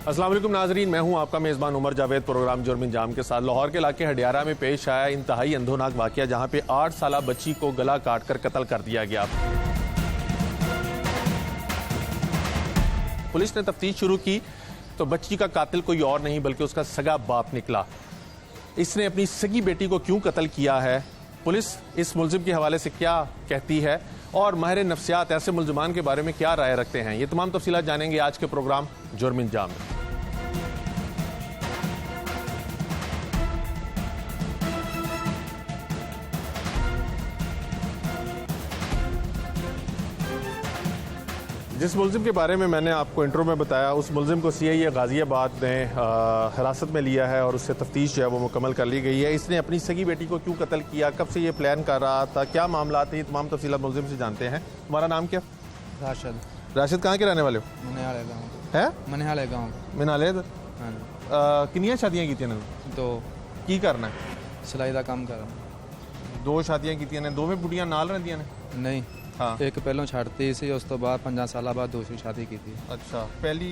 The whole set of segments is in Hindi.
अस्सलाम वालेकुम नाजरीन, मैं हूं आपका मेज़बान उमर जावेद। प्रोग्राम जुर्म इंजाम के साथ लाहौर के इलाके हडियारा में पेश आया इंतहाई अंधोनाक वाक़या, जहां पे 8 साला बच्ची को गला काट कर कत्ल कर दिया गया। पुलिस ने तफ्तीश शुरू की तो बच्ची का कातिल कोई और नहीं बल्कि उसका सगा बाप निकला। इसने अपनी सगी बेटी को क्यों कत्ल किया है, पुलिस इस मुलजिम के हवाले से क्या कहती है और माहिर नफ्सियात ऐसे मुलजमान के बारे में क्या राय रखते हैं, ये तमाम तफसीलात जानेंगे आज के प्रोग्राम जुर्म इंजाम में। जिस मुलजिम के बारे में मैंने आपको इंट्रो में बताया, उस मुलजिम को CIA गाजियाबाद ने हिरासत में लिया है और उससे तफ्तीश जो है वो मुकम्मल कर ली गई है। इसने अपनी सगी बेटी को क्यों कत्ल किया, कब से ये प्लान कर रहा था, क्या मामला थे, तमाम तफसीलात मुलजिम से जानते हैं। तुम्हारा नाम क्या? राशिद। राशिद, कहाँ के रहने वाले हो? मनिहाले गाँव है मनिहाले गाँव। मिनाले हाँ किनिया शादियाँ की ने? दो। की करना है? सिलाई का काम कर। दो शादियाँ की ने, दोवें बुढ़ियाँ नाल रहिंदियां ने? नहीं, हाँ। एक पहलों छाड़ती सी, उस तो बाद 5 साल बाद दूसरी शादी की थी। अच्छा, पहली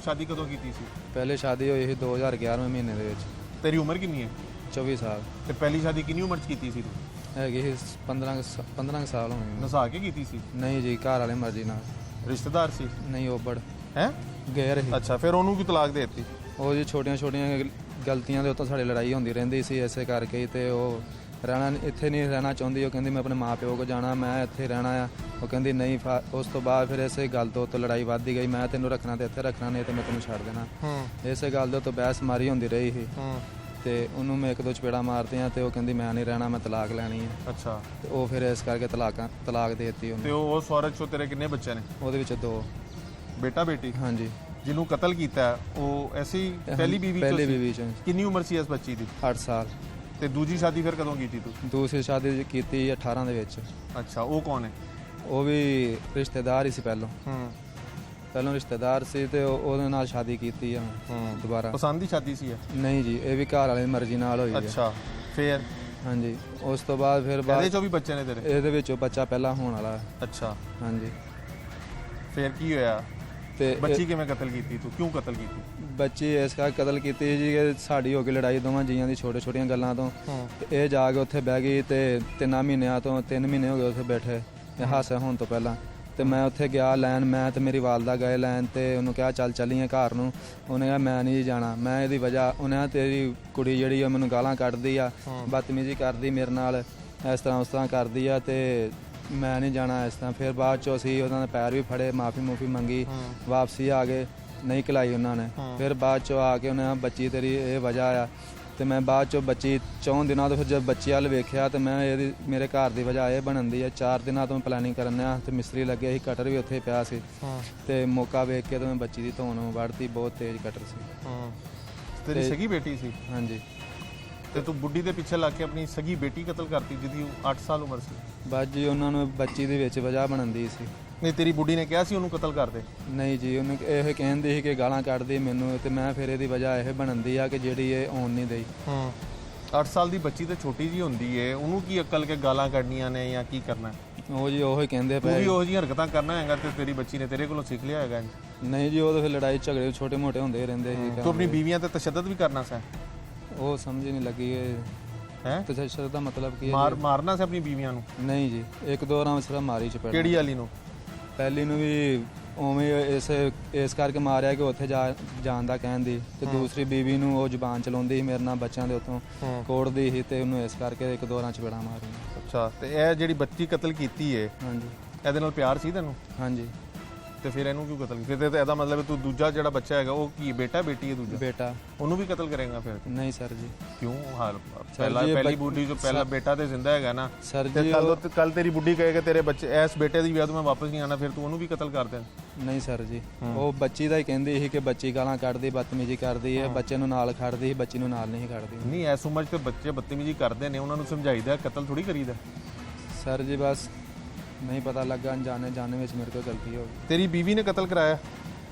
शादी कदों की थी? पहले शादी हुई 2011 महीने दे विच। तेरी उम्र कितनी है? 24 साल। ते पहली शादी कितनी उम्र च की थी तू? है 15 साल होने। नसा के की थी? नहीं जी, घर वाले मर्जी ना। रिश्तेदार सी? नहीं, ओबड़ हैं? गैर ही। अच्छा, फिर ਉਹਨੂੰ की तलाक देती? ਉਹ ਜੀ ਛੋਟੀਆਂ ਗਲਤੀਆਂ ਦੇ ਉੱਤੋਂ ਸਾਡੀ ਲੜਾਈ ਹੁੰਦੀ ਰਹਿੰਦੀ ਸੀ, ਇਸੇ ਕਰਕੇ ਹੀ ਤੇ ਉਹ ਰਹਿਣਾ ਇੱਥੇ ਨਹੀਂ ਰਹਿਣਾ ਚਾਹੁੰਦੀ। ਉਹ ਕਹਿੰਦੀ ਮੈਂ ਆਪਣੇ ਮਾਪਿਓ ਕੋ ਜਾਣਾ, ਮੈਂ ਇੱਥੇ ਰਹਿਣਾ ਆ। ਉਹ ਕਹਿੰਦੀ ਨਹੀਂ। ਉਸ ਤੋਂ ਬਾਅਦ ਫਿਰ ਇਸੇ ਗੱਲ ਤੋਂ ਲੜਾਈ ਵੱਧਦੀ ਗਈ, ਮੈਂ ਤੈਨੂੰ ਰੱਖਣਾ ਤੇ ਇੱਥੇ ਰੱਖਣਾ, ਨਹੀਂ ਤੇ ਮੈਂ ਤੈਨੂੰ ਛੱਡ ਦੇਣਾ। ਇਸੇ ਗੱਲ ਦੇ ਉੱਤੋਂ ਬਹਿਸ ਮਾਰੀ ਹੁੰਦੀ ਰਹੀ ਸੀ ਤੇ ਉਹਨੂੰ ਮੈਂ 1-2 ਚਪੇੜਾ ਮਾਰਤੀਆਂ ਤੇ ਉਹ ਕਹਿੰਦੀ ਮੈਂ ਨਹੀਂ ਰਹਿਣਾ, ਮੈਂ ਤਲਾਕ ਲੈਣੀ ਹੈ। ਅੱਛਾ, ਤੇ ਉਹ ਫਿਰ ਇਸ ਕਰਕੇ ਤਲਾਕ ਦੇ ਦਿੱਤੀ ਉਹਨੂੰ। ਤੇ ਉਹ ਔਰਤ ਚੋਂ ਤੇਰੇ ਕਿੰਨੇ ਬੱਚੇ ਨੇ? ਉਹਦੇ ਵਿੱਚ 2 ਬੇਟਾ ਬੇਟੀ? ਹਾਂਜੀ। ਜਿਹਨੂੰ ਕਤਲ ਕੀਤਾ ਉਹ ਐਸੀ ਪਹਿਲੀ ਬੀਵੀ ਪਹਿਲੀ ਬੀਵੀ ਚ। ਕਿੰਨੀ ਉਮਰ ਸੀ ਇਸ ਬੱਚੀ ਦੀ? 8 ਸਾਲ। ਤੇ ਦੂਜੀ ਸ਼ਾਦੀ ਫਿਰ ਕਦੋਂ ਕੀਤੀ ਤੂੰ? ਦੂਸਰੀ ਸ਼ਾਦੀ ਕੀਤੀ 18 ਦੇ ਵਿੱਚ। ਅੱਛਾ, ਉਹ ਕੌਣ ਹੈ? ਉਹ ਵੀ ਰਿਸ਼ਤੇਦਾਰ ਹੀ ਸੀ ਪਹਿਲੋਂ ਰਿਸ਼ਤੇਦਾਰ ਸੀ ਤੇ ਉਹਦੇ ਨਾਲ ਸ਼ਾਦੀ ਕੀਤੀ ਆ ਦੁਬਾਰਾ। ਪਸੰਦ ਦੀ ਸ਼ਾਦੀ ਸੀ? ਨਹੀਂ ਜੀ, ਇਹ ਵੀ ਘਰ ਵਾਲੇ ਦੀ ਮਰਜ਼ੀ ਨਾਲ ਹੋਈ ਹੈ। ਅੱਛਾ, ਫਿਰ? ਹਾਂਜੀ। ਉਸ ਤੋਂ ਬਾਅਦ ਫਿਰ ਇਹਦੇ ਚੋਂ ਵੀ ਬੱਚੇ ਨੇ ਤੇਰੇ? ਇਹਦੇ ਵਿੱਚੋਂ ਬੱਚਾ ਪਹਿਲਾਂ ਹੋਣ ਵਾਲਾ। ਅੱਛਾ, ਹਾਂਜੀ। ਫਿਰ ਕੀ ਹੋਇਆ? ਤੇ ਬੱਚੀ ਕਿਵੇਂ ਕਤਲ ਕੀਤੀ ਤੂੰ, ਕਿਉਂ ਕਤਲ ਕੀਤੀ? ਬੱਚੀ ਇਸ ਕਰਕੇ ਕਤਲ ਕੀਤੀ ਜੀ ਕਿ ਸਾਡੀ ਹੋ ਗਈ ਲੜਾਈ ਦੋਵਾਂ ਜੀਆਂ ਦੀ ਛੋਟੀਆਂ ਗੱਲਾਂ ਤੋਂ। ਤੇ ਇਹ ਜਾ ਕੇ ਉੱਥੇ ਬਹਿ ਗਈ ਤੇ 3 ਮਹੀਨਿਆਂ ਤੋਂ 3 ਮਹੀਨੇ ਹੋ ਗਏ ਉੱਥੇ ਬੈਠੇ ਹਾਸੇ ਹੋਣ ਤੋਂ ਪਹਿਲਾਂ। ਤੇ ਮੈਂ ਉੱਥੇ ਗਿਆ ਲੈਣ, ਮੈਂ ਤੇ ਮੇਰੀ ਵਾਲਦਾ ਗਏ ਲੈਣ ਤੇ ਉਹਨੂੰ ਕਿਹਾ ਚੱਲ ਚੱਲੀਏ ਘਰ ਨੂੰ। ਉਹਨੇ ਕਿਹਾ ਮੈਂ ਨਹੀਂ ਜਾਣਾ। ਮੈਂ ਇਹਦੀ ਵਜ੍ਹਾ, ਉਹਨੇ ਤੇਰੀ ਕੁੜੀ ਜਿਹੜੀ ਆ ਮੈਨੂੰ ਗਾਲਾਂ ਕੱਢਦੀ ਆ, ਬਦਤਮੀਜ਼ੀ ਕਰਦੀ ਮੇਰੇ ਨਾਲ, ਇਸ ਤਰ੍ਹਾਂ ਕਰਦੀ ਆ ਤੇ ਮੈਂ ਨਹੀਂ ਜਾਣਾ ਇਸ ਤਰ੍ਹਾਂ। ਫਿਰ ਬਾਅਦ 'ਚੋਂ ਅਸੀਂ ਉਹਨਾਂ ਦੇ ਪੈਰ ਵੀ ਫੜੇ, ਮਾਫੀ ਮੰਗੀ, ਵਾਪਸੀ ਆ ਗਏ, ਨਹੀਂ ਖਿਲਾਈ ਉਹਨਾਂ ਨੇ। ਫਿਰ ਬਾਅਦ 'ਚੋਂ ਆ ਕੇ ਉਹਨੇ ਬੱਚੀ ਤੇਰੀ ਇਹ ਵਜ੍ਹਾ ਆ। ਤੇ ਮੈਂ ਬਾਅਦ 'ਚੋਂ ਬੱਚੀ 4 ਦਿਨਾਂ ਤੋਂ ਫਿਰ ਜਦ ਬੱਚੀ ਵੱਲ ਵੇਖਿਆ ਤੇ ਮੈਂ ਇਹਦੀ ਮੇਰੇ ਘਰ ਦੀ ਵਜ੍ਹਾ ਇਹ ਬਣਨ ਦੀ ਆ। 4 ਦਿਨਾਂ ਤੋਂ ਪਲੈਨਿੰਗ ਕਰਨ ਆ ਤੇ ਮਿਸਤਰੀ ਲੱਗੇ ਸੀ, ਕਟਰ ਵੀ ਉੱਥੇ ਪਿਆ ਸੀ ਤੇ ਮੌਕਾ ਵੇਖ ਕੇ ਤੇ ਮੈਂ ਬੱਚੀ ਦੀ ਧੌਣ ਵੜਤੀ। ਬਹੁਤ ਤੇਜ਼ ਕਟਰ ਸੀ। ਤੇਰੀ ਸਗੀ ਬੇਟੀ ਸੀ? ਹਾਂਜੀ। ਤੇ ਤੂੰ ਬੁੱਢੀ ਦੇ ਪਿੱਛੇ ਲੱਗ ਕੇ ਆਪਣੀ ਸਗੀ ਬੇਟੀ ਕਤਲ ਕਰਤੀ ਜਿਹਦੀ 8 ਸਾਲ ਉਮਰ ਸੀ? ਬਸ ਜੀ, ਉਹਨਾਂ ਨੂੰ ਬੱਚੀ ਦੇ ਵਿੱਚ ਵਜ੍ਹਾ ਬਣਦੀ ਸੀ। ਨਹੀਂ, ਤੇਰੀ ਬੁੱਢੀ ਨੇ ਕਿਹਾ ਸੀ ਉਹਨੂੰ ਕਤਲ ਕਰ ਦੇ? ਨਹੀਂ ਜੀ, ਉਹਨੂੰ ਇਹ ਕਹਿੰਦੀ ਸੀ ਕਿ ਗਾਲਾਂ ਕੱਢਦੀ ਮੈਨੂੰ ਤੇ ਮੈਂ ਫਿਰ ਇਹਦੀ ਵਜ੍ਹਾ ਇਹ ਬਣਦੀ ਆ ਕਿ ਜਿਹੜੀ ਇਹ ਆਉਣ ਨਹੀਂ ਦੇਈ। 8 ਸਾਲ ਦੀ ਬੱਚੀ ਤੇ ਛੋਟੀ ਜੀ ਹੁੰਦੀ ਏ, ਉਹਨੂੰ ਕੀ ਅਕਲ ਕੇ ਗਾਲਾਂ ਕੱਢਣੀਆਂ ਨੇ ਜਾਂ ਕੀ ਕਰਨਾ? ਉਹ ਜੀ ਉਹੀ ਕਹਿੰਦੇ ਤੂੰ ਪਏ। ਵੀ ਉਹੋ ਜਿਹੀਆਂ ਹਰਕਤਾਂ ਕਰਨਾ ਹੈਗਾ ਤੇ ਤੇਰੀ ਬੱਚੀ ਨੇ ਤੇਰੇ ਕੋਲੋਂ ਸਿੱਖ ਲਿਆ ਹੈਗਾ? ਨਹੀਂ ਜੀ, ਉਹ ਤਾਂ ਫਿਰ ਲੜਾਈ ਝਗੜੇ ਛੋਟੇ ਮੋਟੇ ਹੁੰਦੇ ਰਹਿੰਦੇ ਸੀ। ਤੂੰ ਆਪਣੀ ਬੀਵੀਆਂ ਤੇ ਤਸ਼ੱਦਦ ਵੀ ਕਰਨਾ ਸੀ? ਉਹ ਸਮਝ ਨਹੀਂ ਲੱਗੀ ਹੈ। ਤਸ਼ੱਦਦ ਦਾ ਮਤਲਬ ਕੀ ਹੈ? ਮਾਰਨਾ ਸੀ ਆਪਣੀ ਬੀਵੀਆਂ ਨੂੰ? ਨਹੀਂ ਜੀ, 1-2 ਵਾਰ ਸਿਰਫ ਮਾਰੀ ਚਪੇੜ। ਕਿਹੜੀ ਵਾਲੀ ਨੂੰ? ਪਹਿਲੀ ਨੂੰ ਵੀ ਉਵੇਂ ਇਸ ਕਰਕੇ ਮਾਰਿਆ ਕਿ ਉੱਥੇ ਜਾਣ ਦਾ ਕਹਿੰਦੀ ਤੇ ਦੂਸਰੀ ਬੀਵੀ ਨੂੰ ਉਹ ਜ਼ੁਬਾਨ ਚਲਾਉਂਦੀ ਸੀ ਮੇਰੇ ਨਾਲ, ਬੱਚਿਆਂ ਦੇ ਉੱਤੋਂ ਕੋੜਦੀ ਸੀ ਤੇ ਉਹਨੂੰ ਇਸ ਕਰਕੇ 1-2 ਵਾਰਾਂ ਚਪੇੜਾਂ ਮਾਰੀਆਂ। ਅੱਛਾ, ਤੇ ਇਹ ਜਿਹੜੀ ਬੱਚੀ ਕਤਲ ਕੀਤੀ ਏ, ਹਾਂਜੀ, ਇਹਦੇ ਨਾਲ ਪਿਆਰ ਸੀ ਤੈਨੂੰ? ਹਾਂਜੀ। ਤੇ ਫਿਰ ਇਹਨੂੰ ਕਿਉਂ ਕਤਲ ਕੀਤਾ? ਫਿਰ ਤੇ ਇਹਦਾ ਮਤਲਬ ਤੂੰ ਦੂਜਾ ਜਿਹੜਾ ਬੱਚਾ ਹੈਗਾ ਉਹ ਕੀ ਬੇਟਾ ਬੇਟੀ ਹੈ? ਦੂਜਾ ਬੇਟਾ। ਉਹਨੂੰ ਵੀ ਕਤਲ ਕਰੇਗਾ ਫਿਰ? ਨਹੀਂ ਸਰ ਜੀ। ਕਿਉਂ? ਪਹਿਲੀ ਬੁੱਢੀ ਜੋ ਪਹਿਲਾ ਬੇਟਾ ਤੇ ਜ਼ਿੰਦਾ ਹੈਗਾ ਨਾ ਸਰ ਜੀ। ਕੱਲ ਤੇਰੀ ਬੁੱਢੀ ਕਹੇਗਾ ਤੇਰੇ ਬੱਚੇ ਇਸ ਬੇਟੇ ਦੀ ਵਿਆਹ ਤੋਂ ਮੈਂ ਵਾਪਸ ਨਹੀਂ ਆਣਾ, ਫਿਰ ਤੂੰ ਉਹਨੂੰ ਵੀ ਕਤਲ ਕਰ ਦੇ? ਨਹੀਂ ਸਰ ਜੀ, ਉਹ ਬੱਚੀ ਦਾ ਹੀ ਕਹਿੰਦੀ ਸੀ ਕਿ ਬੱਚੀ ਗਾਲਾਂ ਕੱਢਦੀ, ਬਦਤਮੀਜ਼ੀ ਕਰਦੀ ਹੈ, ਬੱਚੇ ਨੂੰ ਨਾਲ ਖੜਦੀ ਸੀ, ਬੱਚੀ ਨੂੰ ਨਾਲ ਨਹੀਂ ਖੜਦੀ। ਨਹੀਂ, ਇਸ ਉਮਰ 'ਚ ਤੇ ਬੱਚੇ ਬਦਤਮੀਜ਼ੀ ਕਰਦੇ ਨੇ, ਉਹਨਾਂ ਨੂੰ ਸਮਝਾਈਦਾ, ਕਤਲ ਥੋੜੀ ਕਰੀਦਾ। ਸਰ ਜੀ ਬਸ ਨਹੀਂ ਪਤਾ ਲੱਗਾ, ਜਾਣੇ ਵਿੱਚ ਮੇਰੇ ਕੋਲ ਗਲਤੀ ਹੋ ਗਈ। ਤੇਰੀ ਬੀਵੀ ਨੇ ਕਤਲ ਕਰਾਇਆ?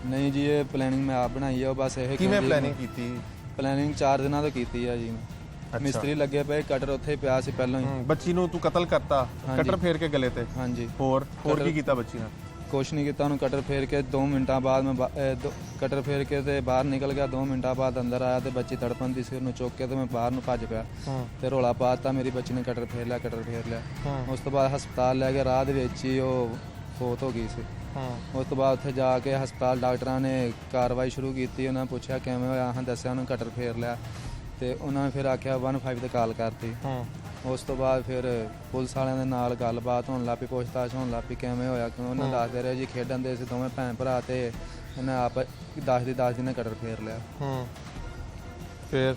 ਨਹੀਂ ਜੀ, ਇਹ ਪਲੈਨਿੰਗ ਮੈਂ ਆਪ ਬਣਾਈ ਹੈ। ਉਹ ਬਸ ਇਹ ਕਿਵੇਂ ਪਲੈਨਿੰਗ ਕੀਤੀ? ਪਲੈਨਿੰਗ 4 ਦਿਨਾਂ ਤੋਂ ਕੀਤੀ ਹੈ ਜੀ ਮੈਂ। ਮਿਸਤਰੀ ਲੱਗੇ ਪਏ, ਕਟਰ ਉੱਥੇ ਪਿਆ ਸੀ ਪਹਿਲਾਂ ਹੀ। ਬੱਚੀ ਨੂੰ ਤੂੰ ਕਤਲ ਕਰਤਾ, ਕਟਰ ਫੇਰ ਕੇ ਗਲੇ ਤੇ? ਹਾਂਜੀ। ਹੋਰ ਕੀ ਕੀਤਾ ਬੱਚੀ ਨਾਲ? ਕੁਛ ਨਹੀਂ ਕੀਤਾ, ਉਹਨੂੰ ਕਟਰ ਫੇਰ ਕੇ 2 ਮਿੰਟਾਂ ਬਾਅਦ ਮੈਂ ਕਟਰ ਫੇਰ ਕੇ ਤੇ ਬਾਹਰ ਨਿਕਲ ਗਿਆ। 2 ਮਿੰਟਾਂ ਬਾਅਦ ਅੰਦਰ ਆਇਆ ਤੇ ਬੱਚੀ ਤੜਪਣ ਦੀ ਸੀ, ਉਹਨੂੰ ਚੁੱਕ ਕੇ ਤੇ ਮੈਂ ਬਾਹਰ ਨੂੰ ਭੱਜ ਪਿਆ ਤੇ ਰੋਲਾ ਪਾਤਾ। ਮੇਰੀ ਬੱਚੀ ਨੇ ਕਟਰ ਫੇਰ ਲਿਆ। ਉਸ ਤੋਂ ਬਾਅਦ ਹਸਪਤਾਲ ਲੈ ਕੇ ਰਾਹ ਦੇ ਵਿੱਚ ਹੀ ਉਹ ਫੌਤ ਹੋ ਗਈ ਸੀ। ਉਸ ਤੋਂ ਬਾਅਦ ਉੱਥੇ ਜਾ ਕੇ ਹਸਪਤਾਲ ਡਾਕਟਰਾਂ ਨੇ ਕਾਰਵਾਈ ਸ਼ੁਰੂ ਕੀਤੀ। ਉਹਨਾਂ ਨੇ ਪੁੱਛਿਆ ਕਿਵੇਂ ਹੋਇਆ, ਹਾਂ ਦੱਸਿਆ ਉਹਨੂੰ ਕਟਰ ਫੇਰ ਲਿਆ ਤੇ ਉਹਨਾਂ ਨੇ ਫਿਰ ਆਖਿਆ 15 ਤੇ ਕਾਲ ਕਰਤੀ। ਉਸ ਤੋਂ ਬਾਅਦ ਫਿਰ ਪੁਲਿਸ ਵਾਲਿਆਂ ਦੇ ਨਾਲ ਗੱਲਬਾਤ ਹੋਣ ਲੱਗ ਪਈ, ਪੁੱਛਤਾਛ ਹੋਣ ਲੱਗ ਪਈ ਕਿਵੇਂ ਹੋਇਆ, ਕਿਉਂ। ਉਹਨਾਂ ਦੱਸਦੇ ਰਹੇ ਜੀ ਖੇਡਣ ਦੇ ਸੀ ਦੋਵੇਂ ਭੈਣ ਭਰਾ ਤੇ ਇਹਨਾਂ ਆਪ 10 ਦਿਨ ਕਟਰ ਫੇਰ ਲਿਆ। ਫਿਰ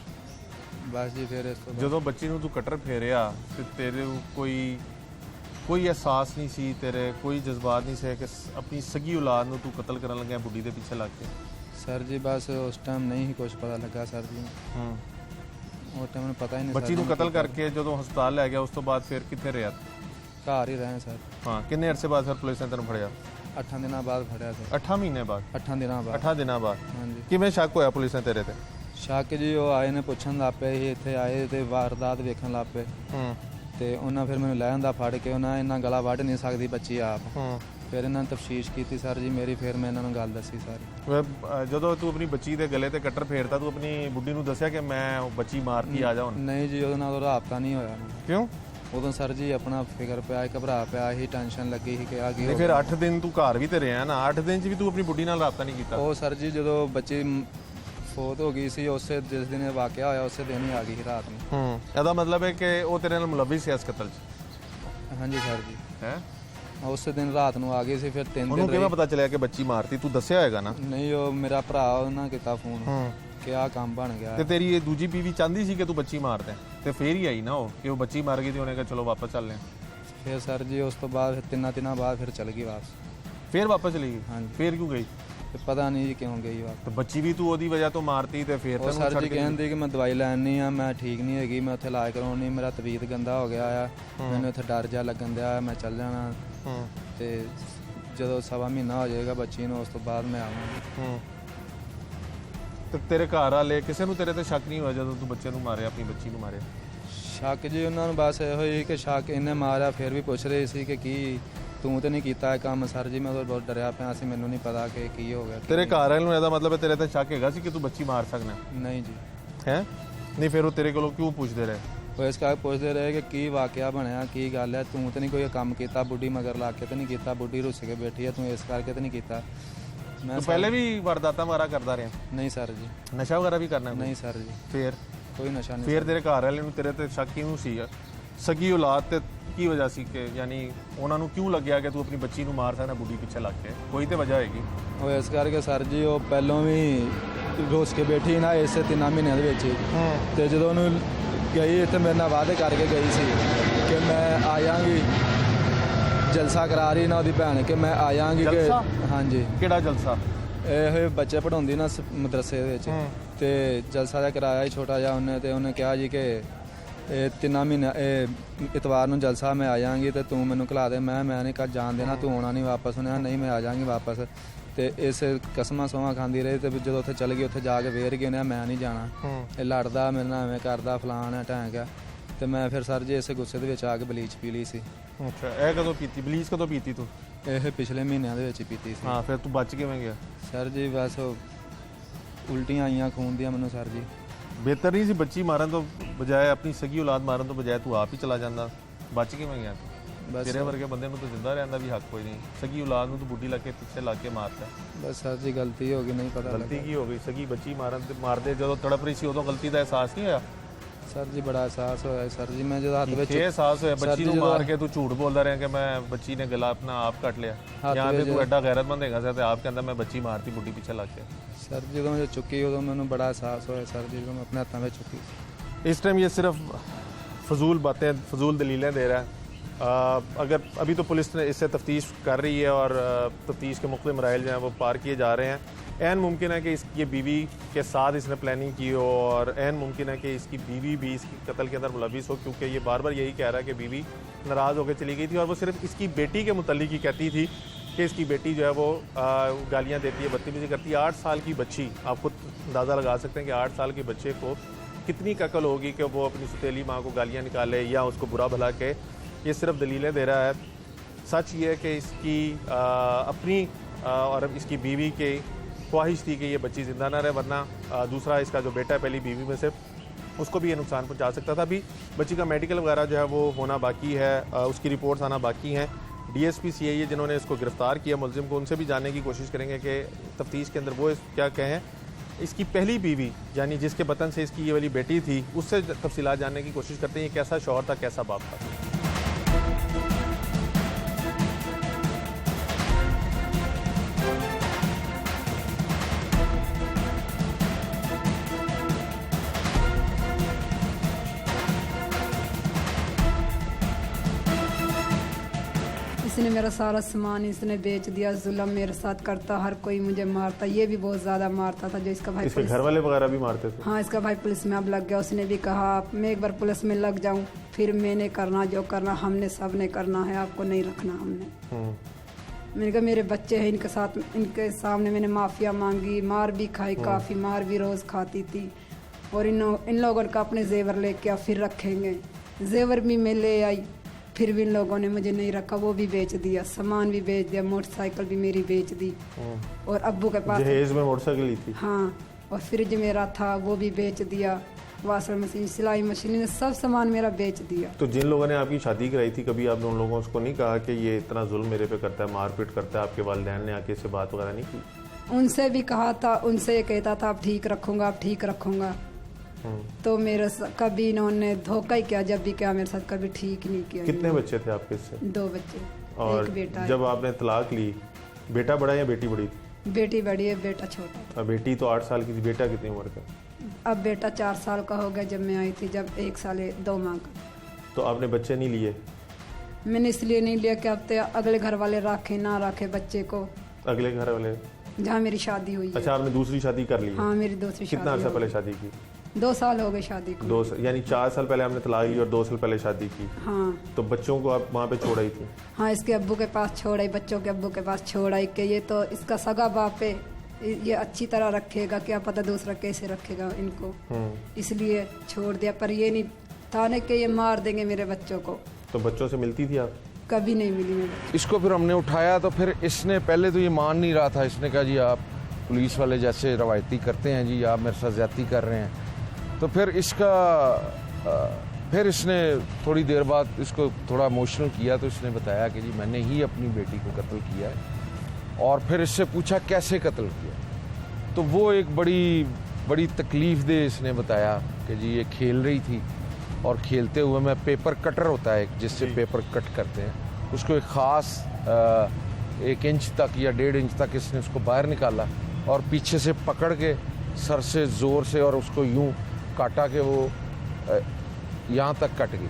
ਬਸ ਜੀ ਫਿਰ ਇਸ ਤੋਂ ਬਾਅਦ ਜਦੋਂ ਬੱਚੀ ਨੂੰ ਤੂੰ ਕਟਰ ਫੇਰਿਆ ਤੇ ਤੇਰੇ ਕੋਈ ਅਹਿਸਾਸ ਨਹੀਂ ਸੀ, ਤੇਰੇ ਕੋਈ ਜਜ਼ਬਾਤ ਨਹੀਂ ਸੀ ਕਿ ਆਪਣੀ ਸਗੀ ਔਲਾਦ ਨੂੰ ਤੂੰ ਕਤਲ ਕਰਨ ਲੱਗਿਆ ਬੁੱਢੀ ਦੇ ਪਿੱਛੇ ਲੱਗ ਕੇ? ਸਰ ਜੀ ਬਸ ਉਸ ਟਾਈਮ ਨਹੀਂ ਕੁਝ ਪਤਾ ਲੱਗਾ ਸਰ ਜੀ, ਉਸ ਟਾਈਮ ਮੈਨੂੰ ਪਤਾ ਹੀ ਨਹੀਂ। ਬੱਚੀ ਨੂੰ ਕਤਲ ਕਰਕੇ ਜਦੋਂ ਹਸਪਤਾਲ ਲੈ ਗਿਆ ਉਸ ਤੋਂ ਬਾਅਦ ਫਿਰ ਕਿੱਥੇ ਰਿਹਾ? ਘਰ ਹੀ ਰਹੇ ਸਰ। ਹਾਂ, ਕਿੰਨੇ ਅਰਸੇ ਬਾਅਦ ਫਿਰ ਪੁਲਿਸ ਨੇ ਤੈਨੂੰ ਫੜਿਆ? 8 ਦਿਨਾਂ ਬਾਅਦ ਫੜਿਆ ਸਰ। 8 ਮਹੀਨੇ ਬਾਅਦ? 8 ਦਿਨਾਂ ਬਾਅਦ। 8 ਦਿਨਾਂ ਬਾਅਦ। ਹਾਂਜੀ। ਕਿਵੇਂ ਸ਼ੱਕ ਹੋਇਆ ਪੁਲਿਸ ਨੇ ਤੇਰੇ ਤੇ? ਸ਼ੱਕ ਜੀ ਉਹ ਆਏ ਨੇ ਪੁੱਛਣ ਲੱਗ ਪਏ ਸੀ, ਇੱਥੇ ਆਏ ਤੇ ਵਾਰਦਾਤ ਵੇਖਣ ਲੱਗ ਪਏ ਤੇ ਉਹਨਾਂ ਫਿਰ ਮੈਨੂੰ ਲੈ ਆਂਦਾ ਫੜ ਕੇ। ਉਹਨਾਂ ਇੰਨਾ ਗਲਾ ਵੱਢ ਨਹੀਂ ਸਕਦੀ ਬੱਚੀ ਆਪ। ਫਿਰ ਇਹਨਾਂ ਨੇ ਤਫਤੀਸ਼ ਕੀਤੀ ਸਰ ਜੀ ਮੇਰੀ, ਫਿਰ ਮੈਂ ਇਹਨਾਂ ਨੂੰ ਗੱਲ ਦੱਸੀ ਸਾਰੀ। ਜਦੋਂ ਤੂੰ ਆਪਣੀ ਬੱਚੀ ਦੇ ਗਲੇ ਤੇ ਕਟਰ ਫੇਰਤਾ ਤੂੰ ਆਪਣੀ ਬੁੱਢੀ ਨੂੰ ਦੱਸਿਆ ਕਿ ਮੈਂ ਉਹ ਬੱਚੀ ਮਾਰਤੀ, ਆ ਜਾ ਹੁਣ? ਨਹੀਂ ਜੀ, ਉਹਦੇ ਨਾਲ ਉਹ ਰਾਬਤਾ ਨਹੀਂ ਹੋਇਆ। ਕਿਉਂ? ਉਦੋਂ ਸਰ ਜੀ ਆਪਣਾ ਫਿਕਰ ਪਿਆ, ਘਬਰਾ ਪਿਆ ਸੀ, ਟੈਨਸ਼ਨ ਲੱਗੀ ਸੀ ਕਿ ਆ ਕੀ ਨਹੀਂ ਫਿਰ 8 ਦਿਨ ਤੂੰ ਘਰ ਵੀ ਤੇ ਰਿਹਾ ਨਾ, 8 ਦਿਨ 'ਚ ਵੀ ਤੂੰ ਆਪਣੀ ਬੁੱਢੀ ਨਾਲ ਰਾਬਤਾ ਨਹੀਂ ਕੀਤਾ? ਉਹ ਸਰ ਜੀ ਜਦੋਂ ਬੱਚੀ ਫੌਤ ਹੋ ਗਈ ਸੀ ਉਸੇ ਜਿਸ ਦਿਨ ਇਹ ਵਾਕਿਆ ਹੋਇਆ ਉਸੇ ਦਿਨ ਹੀ ਆ ਗਈ ਸੀ ਰਾਤ ਨੂੰ। ਇਹਦਾ ਮਤਲਬ ਹੈ ਕਿ ਉਹ ਤੇਰੇ ਨਾਲ ਮੁਲਵਿਸ ਸੀ ਇਸ ਕਤਲ 'ਚ? ਹਾਂਜੀ ਸਰ ਜੀ। ਹੈ ਉਸੇ ਦਿਨ ਰਾਤ ਨੂੰ ਆ ਗਈ ਸੀ। ਫਿਰ 3 ਉਹਨੂੰ ਦਿਨ ਕਿਵੇਂ ਪਤਾ ਚੱਲਿਆ ਕਿ ਬੱਚੀ ਮਾਰਤੀ? ਤੂੰ ਦੱਸਿਆ ਹੋਏਗਾ ਨਾ? ਨਹੀਂ, ਉਹ ਮੇਰਾ ਭਰਾ ਉਹਨਾਂ ਕੀਤਾ ਫੋਨ ਕਿ ਆਹ ਕੰਮ ਬਣ ਗਿਆ। ਤੇ ਤੇਰੀ ਇਹ ਦੂਜੀ ਬੀਵੀ ਚਾਹੁੰਦੀ ਸੀ ਕਿ ਤੂੰ ਬੱਚੀ ਮਾਰ ਦੇ ਤੇ ਫੇਰ ਹੀ ਆਈ ਨਾ ਉਹ ਕਿ ਉਹ ਬੱਚੀ ਮਰ ਗਈ ਤੇ ਉਹਨੇ ਕਿਹਾ ਚਲੋ ਵਾਪਸ ਚੱਲਦੇ ਹਾਂ। ਫਿਰ ਸਰ ਜੀ ਉਸ ਤੋਂ ਬਾਅਦ 3 ਦਿਨਾਂ ਬਾਅਦ ਫਿਰ ਚਲ ਗਈ ਵਾਪਸ। ਫੇਰ ਵਾਪਸ ਚਲੀ ਗਈ? ਹਾਂਜੀ। ਫੇਰ ਕਿਉਂ ਗਈ? ਤੇ ਪਤਾ ਨਹੀਂ ਜੀ ਕਿਉਂ ਗਈ ਵਾਪਸ। ਤੇ ਬੱਚੀ ਵੀ ਤੂੰ ਉਹਦੀ ਵਜ੍ਹਾ ਤੋਂ ਮਾਰਤੀ ਤੇ ਫੇਰ ਉਹ ਤੈਨੂੰ ਸਰ ਛੱਡ ਜੀ ਕੇ ਕਹਿੰਦੇ ਕਿ ਮੈਂ ਦਵਾਈ ਲੈਣ ਨਹੀਂ ਆ, ਮੈਂ ਠੀਕ ਨਹੀਂ ਹੈਗੀ, ਮੈਂ ਉੱਥੇ ਇਲਾਜ ਕਰਾਉਣੀ, ਮੇਰਾ ਤਬੀਅਤ ਗੰਦਾ ਹੋ ਗਿਆ ਆ, ਮੈਨੂੰ ਉੱਥੇ ਡਰ ਜਿਹਾ ਲੱਗਣ ਦਿਆ, ਮੈਂ ਚੱਲ ਜਾਣਾ। ਤੇ ਜਦੋਂ 1.25 ਮਹੀਨਾ ਹੋ ਜਾਏਗਾ ਬੱਚੀ ਨੂੰ ਉਸ ਤੋਂ ਬਾਅਦ ਮੈਂ ਆਵਾਂਗਾ। ਤੇ ਤੇਰੇ ਘਰ ਵਾਲੇ ਕਿਸੇ ਨੂੰ ਤੇਰੇ ਤੇ ਸ਼ੱਕ ਨਹੀਂ ਹੋਇਆ ਜਦੋਂ ਤੂੰ ਬੱਚੇ ਨੂੰ ਮਾਰਿਆ, ਆਪਣੀ ਬੱਚੀ ਨੂੰ ਮਾਰਿਆ? ਸ਼ੱਕ ਜੀ ਉਹਨਾਂ ਨੂੰ ਬਸ ਇਹੋ ਹੀ ਕਿ ਸ਼ੱਕ ਇਹਨੇ ਮਾਰਿਆ। ਫਿਰ ਵੀ ਪੁੱਛ ਰਹੇ ਸੀ ਕਿ ਕੀ ਤੂੰ ਤੇ ਨਹੀਂ ਕੀਤਾ ਇਹ ਕੰਮ? ਸਰ ਜੀ ਮੈਂ ਤਾਂ ਬਹੁਤ ਡਰਿਆ ਪਿਆ ਸੀ, ਮੈਨੂੰ ਨਹੀਂ ਪਤਾ ਕਿ ਕੀ ਹੋ ਗਿਆ। ਤੇਰੇ ਘਰ ਵਾਲੇ ਨੂੰ ਇਹਦਾ ਮਤਲਬ ਹੈ ਤੇਰੇ ਤੇ ਸ਼ੱਕ ਹੈਗਾ ਸੀ ਕਿ ਤੂੰ ਬੱਚੀ ਮਾਰ ਸਕਣਾ? ਨਹੀਂ ਜੀ। ਹੈ ਨਹੀਂ? ਫਿਰ ਉਹ ਤੇਰੇ ਕੋਲੋਂ ਕਿਉਂ ਪੁੱਛਦੇ ਰਹੇ? ਉਹ ਇਸ ਕਰਕੇ ਪੁੱਛਦੇ ਰਹੇ ਕਿ ਕੀ ਵਾਕਿਆ ਬਣਿਆ, ਕੀ ਗੱਲ ਹੈ, ਤੂੰ ਤੇ ਨਹੀਂ ਕੋਈ ਕੰਮ ਕੀਤਾ, ਬੁੱਢੀ ਮਗਰ ਲਾ ਕੇ ਤੇ ਨਹੀਂ ਕੀਤਾ, ਬੁੱਢੀ ਰੁੱਸ ਕੇ ਬੈਠੀ ਹੈ, ਤੂੰ ਇਸ ਕਰਕੇ ਤੇ ਨਹੀਂ ਕੀਤਾ। ਮੈਂ ਤੂੰ ਪਹਿਲੇ ਵੀ ਵਾਰਦਾਤਾਂ ਮਾਰਾ ਕਰਦਾ ਰਿਹਾ? ਨਹੀਂ ਸਰ ਜੀ। ਨਸ਼ਾ ਵਗੈਰਾ ਵੀ ਕਰਨਾ? ਨਹੀਂ ਸਰ ਜੀ, ਫੇਰ ਕੋਈ ਨਸ਼ਾ ਨਹੀਂ। ਫੇਰ ਤੇਰੇ ਘਰ ਵਾਲੇ ਨੂੰ ਤੇਰੇ ਤੇ ਸ਼ੱਕ ਕਿਉਂ ਸੀ? ਸਗੀ ਔਲਾਦ ਤੇ ਕੀ ਵਜ੍ਹਾ ਸੀ ਕਿ ਯਾਨੀ ਉਹਨਾਂ ਨੂੰ ਕਿਉਂ ਲੱਗਿਆ ਕਿ ਤੂੰ ਆਪਣੀ ਬੱਚੀ ਨੂੰ ਮਾਰ ਸਕਦਾ ਬੁੱਢੀ ਪਿੱਛੇ ਲੱਗ ਕੇ? ਕੋਈ ਤੇ ਵਜ੍ਹਾ ਹੋਏਗੀ। ਉਹ ਇਸ ਕਰਕੇ ਸਰ ਜੀ ਉਹ ਪਹਿਲਾਂ ਵੀ ਰੁੱਸ ਕੇ ਬੈਠੀ ਨਾ ਇਸੇ 3 ਮਹੀਨਿਆਂ ਦੇ ਵਿੱਚ। ਤੇ ਜਦੋਂ ਉਹਨੂੰ ਗਈ ਇੱਥੇ ਮੇਰੇ ਨਾਲ ਵਾਅਦੇ ਕਰਕੇ ਗਈ ਸੀ ਕਿ ਮੈਂ ਆ ਜਾਵਾਂਗੀ, ਜਲਸਾ ਕਰਾ ਰਹੀ ਨਾ ਉਹਦੀ ਭੈਣ ਕਿ ਮੈਂ ਆ ਜਾਵਾਂਗੀ। ਕਿ ਹਾਂਜੀ। ਕਿਹੜਾ ਜਲਸਾ? ਇਹ ਬੱਚੇ ਪੜਾਉਂਦੀ ਨਾ ਮਦਰਸੇ ਦੇ ਵਿੱਚ, ਤੇ ਜਲਸਾ ਦਾ ਕਰਾਇਆ ਹੀ ਛੋਟਾ ਜਿਹਾ ਉਹਨੇ। ਤੇ ਉਹਨੇ ਕਿਹਾ ਜੀ ਕਿ ਇਹ 3 ਮਹੀਨੇ ਇਤਵਾਰ ਨੂੰ ਜਲਸਾ ਮੈਂ ਆ ਜਾਵਾਂਗੀ ਤੇ ਤੂੰ ਮੈਨੂੰ ਘਲਾ ਦੇ। ਮੈਂ ਨਹੀਂ ਕੱਲ ਜਾਣ ਦੇਣਾ, ਤੂੰ ਆਉਣਾ ਨਹੀਂ ਵਾਪਸ। ਉਹਨੇ ਨਹੀਂ ਮੈਂ ਆ ਜਾਵਾਂਗੀ ਵਾਪਸ। ਤੇ ਇਸ ਕਸਮਾਂ ਸੋਹਾਂ ਖਾਂਦੀ ਰਹੀ ਤੇ ਜਦੋਂ ਉੱਥੇ ਚਲ ਗਈ ਉੱਥੇ ਜਾ ਕੇ ਵੇਰ ਗਈ ਉਹਨੇ ਮੈਂ ਨਹੀਂ ਜਾਣਾ, ਇਹ ਲੜਦਾ ਮੇਰੇ ਨਾਲ, ਐਵੇਂ ਕਰਦਾ, ਫਲਾਣ ਹੈ ਢੈਂਕ ਹੈ। ਤੇ ਮੈਂ ਫਿਰ ਸਰ ਜੀ ਇਸੇ ਗੁੱਸੇ ਦੇ ਵਿੱਚ ਆ ਕੇ ਬਲੀਚ ਪੀ ਲਈ ਸੀ। ਅੱਛਾ, ਇਹ ਕਦੋਂ ਪੀਤੀ ਬਲੀਚ? ਕਦੋਂ ਪੀਤੀ ਤੂੰ? ਇਹ ਪਿਛਲੇ ਮਹੀਨਿਆਂ ਦੇ ਵਿੱਚ ਹੀ ਪੀਤੀ ਸੀ। ਹਾਂ, ਫਿਰ ਤੂੰ ਬਚ ਕਿਵੇਂ ਗਿਆ? ਸਰ ਜੀ ਬਸ ਉਲਟੀਆਂ ਆਈਆਂ ਖੂਨ ਦੀਆਂ ਮੈਨੂੰ ਸਰ ਜੀ। ਬਿਹਤਰ ਨਹੀਂ ਸੀ ਬੱਚੀ ਮਾਰਨ ਤੋਂ ਬਜਾਏ, ਆਪਣੀ ਸਗੀ ਔਲਾਦ ਮਾਰਨ ਤੋਂ ਬਜਾਏ ਤੂੰ ਆਪ ਹੀ ਚਲਾ ਜਾਂਦਾ? ਬਚ ਕਿਵੇਂ ਗਿਆ? ਬਸ ਤੇਰੇ ਵਰਗੇ ਬੰਦੇ ਨੂੰ ਤਾਂ ਜ਼ਿੰਦਾ ਰਹਿਣ ਦਾ ਵੀ ਹੱਕ ਕੋਈ ਨਹੀਂ। ਸਗੀ ਔਲਾਦ ਨੂੰ ਤੂੰ ਬੁੱਢੀ ਲਾ ਕੇ ਪਿੱਛੇ ਲਾ ਕੇ ਮਾਰਤਾ। ਬਸ ਸਰ ਜੀ ਗਲਤੀ ਹੋ ਗਈ, ਨਹੀਂ ਪਤਾ ਲੱਗਾ। ਗਲਤੀ ਕੀ ਹੋ ਗਈ? ਸਗੀ ਬੱਚੀ ਮਾਰਦੇ ਜਦੋਂ ਤੜਪ ਰਹੀ ਸੀ ਉਦੋਂ ਗਲਤੀ ਦਾ ਅਹਿਸਾਸ ਨਹੀਂ ਹੋਇਆ? ਸਰ ਜੀ ਬੜਾ ਅਹਿਸਾਸ ਹੋਇਆ ਸਰ ਜੀ। ਮੈਂ ਜਦੋਂ ਹੱਥ ਵਿੱਚ ਇਹ ਅਹਿਸਾਸ ਹੋਇਆ ਬੱਚੀ ਨੂੰ ਮਾਰ ਕੇ ਤੂੰ ਝੂਠ ਬੋਲਦਾ ਰਿਹਾ ਕਿ ਮੈਂ ਬੱਚੀ ਨੇ ਗਲਾ ਆਪਣਾ ਆਪ ਕੱਟ ਲਿਆ, ਜਾਂ ਤੇ ਤੂੰ ਐਡਾ ਗੈਰਤਮੰਦ ਹੈਗਾ ਸੀ ਤੇ ਆਪ ਕਹਿੰਦਾ ਮੈਂ ਬੱਚੀ ਮਾਰਤੀ ਬੁੱਢੀ ਪਿੱਛੇ ਲੱਗ ਕੇ? ਸਰ ਜਦੋਂ ਮੈਂ ਚੁੱਕੀ ਉਦੋਂ ਮੈਨੂੰ ਬੜਾ ਅਹਿਸਾਸ ਹੋਇਆ ਸਰ ਜੀ, ਜਦੋਂ ਮੈਂ अपने हाथों में चुकी। इस टाइम ये सिर्फ फजूल बातें, फजूल दलीलें दे रहा है। अगर अभी तो पुलिस ने इससे तफ्तीश कर रही है और तफ्तीश के मुख्तलिफ मराइल जो हैं वो पार किए जा रहे हैं। ऐन मुमकिन है कि ये बीवी के साथ इसने प्लानिंग की हो और ऐन मुमकिन है कि इसकी बीवी भी इसकी कत्ल के अंदर मुलविस हो, क्योंकि ये बार बार यही कह रहा है कि बीवी नाराज़ होकर चली गई थी और वो सिर्फ इसकी बेटी के मुतल्लिक ही कहती थी कि इसकी बेटी जो है वो गालियाँ देती है, बदतमीज़ी करती है। 8 साल की बच्ची, आप खुद अंदाज़ा लगा सकते हैं कि 8 साल के बच्चे को कितनी अकल होगी कि वो अपनी सौतेली माँ को गालियाँ निकाले या उसको बुरा भला के। ये सिर्फ दलीलें दे रहा है। सच ये है कि इसकी अपनी और इसकी बीवी की ख्वाहिश थी कि ये बच्ची ज़िंदा ना रहे, वरना दूसरा इसका जो बेटा है पहली बीवी में से, उसको भी ये नुकसान पहुंचा सकता था। अभी बच्ची का मेडिकल वगैरह जो है वो होना बाकी है, उसकी रिपोर्ट्स आना बाकी हैं। डीएसपी सीआईए जिन्होंने इसको गिरफ्तार किया मुलजिम को, उनसे भी जानने की कोशिश करेंगे कि तफ्तीश के अंदर वो क्या कहें। इसकी पहली बीवी यानी जिसके बतन से इसकी ये वाली बेटी थी, उससे तफसीलात जानने की कोशिश करते हैं, कैसा शौहर था, कैसा बाप था। इसने मेरा सारा सामान इसने बेच दिया, जुल्म मेरे साथ करता, हर कोई मुझे मारता, ये भी बहुत ज़्यादा मारता था। जो इसका भाई इसके घर वाले वगैरह भी मारते थे? हाँ, इसका भाई पुलिस में अब लग गया। उसने भी कहा मैं एक बार पुलिस में लग जाऊं, फिर मैंने करना जो करना, हमने सब ने करना है, आपको नहीं रखना हमने। मैंने कहा मेरे बच्चे हैं, इनके साथ इनके सामने मैंने माफिया मांगी, मार भी खाई, काफ़ी मार भी रोज़ खाती थी। और इन लोगों का अपने जेवर लेके फिर रखेंगे, जेवर भी मैं ले आई, फिर भी इन लोगों ने मुझे नहीं रखा, वो भी बेच दिया, सामान भी बेच दिया, मोटरसाइकिल भी मेरी बेच दी। और अब्बू के पास जहेज में मोटरसाइकिल ली थी। हाँ, और फ्रिज मेरा था वो भी बेच दिया, वॉशिंग मशीन, सिलाई मशीन, सब सामान मेरा बेच दिया। तो जिन लोगों ने आपकी शादी कराई थी, कभी आपने उन लोगों को नहीं कहा कि ये इतना जुल्म मेरे पे करता है, मारपीट करता है? आपके वालिदैन ने आके इससे बात वगैरह नहीं की? उनसे भी कहा था, उनसे ये कहता था आप ठीक रखूंगा, आप ठीक रखूंगा। तो मेरे कभी इन्होंने धोखा ही किया, जब भी किया मेरे साथ कभी ठीक नहीं किया। कितने बच्चे थे आपके इससे? 2 बच्चे, और एक बेटा है। जब आपने तलाक ली, बेटा बड़ा या बेटी बड़ी थी? बेटी बड़ी है, बेटा छोटा। बेटी तो 8 साल की थी, बेटा कितनी उम्र का? अब बेटा 4 साल का हो गया जब मैं आई थी, जब 1 साल 2 माह का। तो आपने बच्चे नहीं लिए? मैंने इसलिए नहीं लिया कि अब अगले घर वाले रखे ना रखे बच्चे को। अगले घर वाले? जहाँ मेरी शादी हुई है। अच्छा, आपने दूसरी शादी कर ली? हाँ, मेरी दूसरी शादी। कितना अर्सा पहले शादी की? 2 साल हो गए शादी को। 2 साल, यानी 4 साल पहले आपने तलाक ली और 2 साल पहले शादी की। हाँ। तो बच्चों को आप वहाँ पे छोड़ आई थी? हाँ, इसके अब्बू के पास छोड़ आई, बच्चों के अब्बू के पास छोड़ आई कि ये तो इसका सगा बाप है, ये अच्छी तरह रखेगा, क्या पता दूसरा कैसे रखेगा इनको, इसलिए छोड़ दिया। पर ये नहीं था ना कि ये मार देंगे मेरे बच्चों को। तो बच्चों से मिलती थी आप? कभी नहीं मिली मैं। इसको फिर हमने उठाया तो फिर इसने पहले तो ये मान नहीं रहा था। इसने कहा जी आप पुलिस वाले जैसे रवायती करते हैं जी, आप मेरे साथ ज्यादती कर रहे हैं। तो फिर फिर इसने थोड़ी देर बाद इसको थोड़ा इमोशनल किया, तो इसने बताया कि जी मैंने ही अपनी बेटी को कत्ल किया है। और फिर इससे पूछा कैसे कत्ल किया, तो वो एक बड़ी तकलीफ दे इसने बताया कि जी ये खेल रही थी और खेलते हुए मैं पेपर कटर होता है जिससे पेपर कट करते हैं, उसको एक ख़ास 1 इंच तक या 1.5 इंच तक इसने उसको बाहर निकाला और पीछे से पकड़ के सर से ज़ोर से और उसको यूं काटा कि वो यहाँ तक कट गई।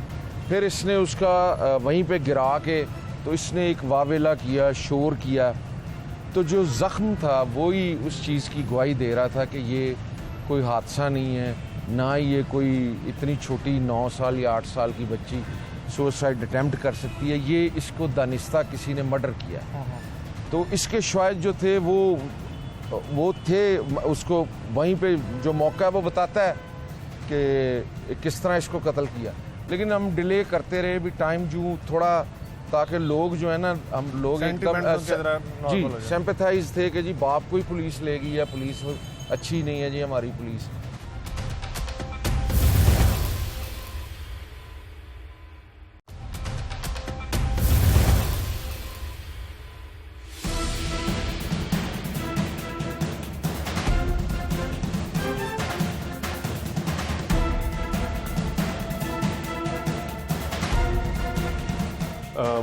फिर इसने उसका वहीं पे गिरा के तो इसने एक वावेला किया, शोर किया। तो जो ज़ख्म था वो ही उस चीज़ की गवाही दे रहा था कि ये कोई हादसा नहीं है, ना ही ये कोई इतनी छोटी 9 साल या 8 साल की बच्ची सुसाइड अटैम्प्ट कर सकती है, ये इसको दानिस्ता किसी ने मर्डर किया। तो इसके शायद जो थे वो थे, उसको वहीं पे जो मौका है वो बताता है कि किस तरह इसको कत्ल किया। लेकिन हम डिले करते रहे भी टाइम जो थोड़ा, ताकि लोग जो है ना, हम लोग एकदम जी सिंपैथाइज थे कि जी बाप को ही पुलिस लेगी या पुलिस अच्छी नहीं है जी हमारी पुलिस।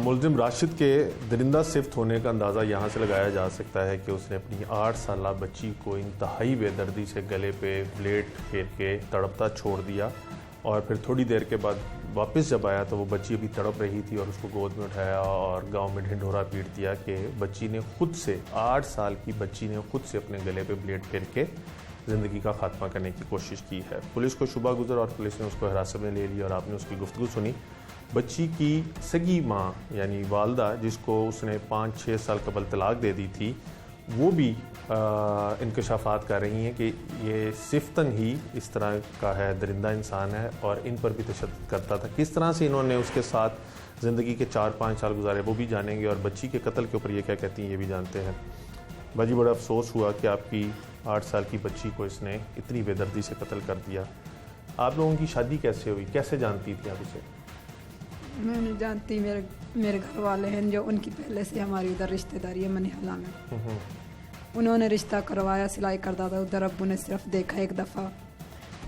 मुलजिम राशिद के दरिंदा सिफ्त होने का अंदाज़ा यहाँ से लगाया जा सकता है कि उसने अपनी 8 साला बच्ची को इंतहाई बेदर्दी से गले पे ब्लेड फेर के तड़पता छोड़ दिया और फिर थोड़ी देर के बाद वापस जब आया तो वो बच्ची अभी तड़प रही थी और उसको गोद में उठाया और गांव में ढिंढोरा पीट दिया कि बच्ची ने खुद से, 8 साल की बच्ची ने खुद से अपने गले पे ब्लेड फेर के ज़िंदगी का खात्मा करने की कोशिश की है। पुलिस को शुबा गुजर और पुलिस ने उसको हिरासत में ले लिया और आपने उसकी गुफ्तगू सुनी। बच्ची की सगी माँ यानी वालदा, जिसको उसने 5-6 साल कबल तलाक दे दी थी, वो भी इंकशाफात कर रही हैं कि ये सिफ्तन ही इस तरह का है, दरिंदा इंसान है और इन पर भी तशद्दुद करता था। किस तरह से इन्होंने उसके साथ ज़िंदगी के 4-5 साल गुजारे वो भी जानेंगे, और बच्ची के कत्ल के ऊपर ये क्या कहती हैं ये भी जानते हैं। बाजी, बड़ा अफसोस हुआ कि आपकी 8 साल की बच्ची को इसने इतनी बेदर्दी से कत्ल कर दिया। आप लोगों की शादी कैसे हुई, कैसे जानती थी आप इसे? मैं नहीं जानती, मेरे घर वाले हैं जो उनकी पहले से हमारी उधर रिश्तेदारी है मनिहाला में। उन्होंने रिश्ता करवाया, सिलाई करता था उधर। अब्बू ने सिर्फ देखा एक दफ़ा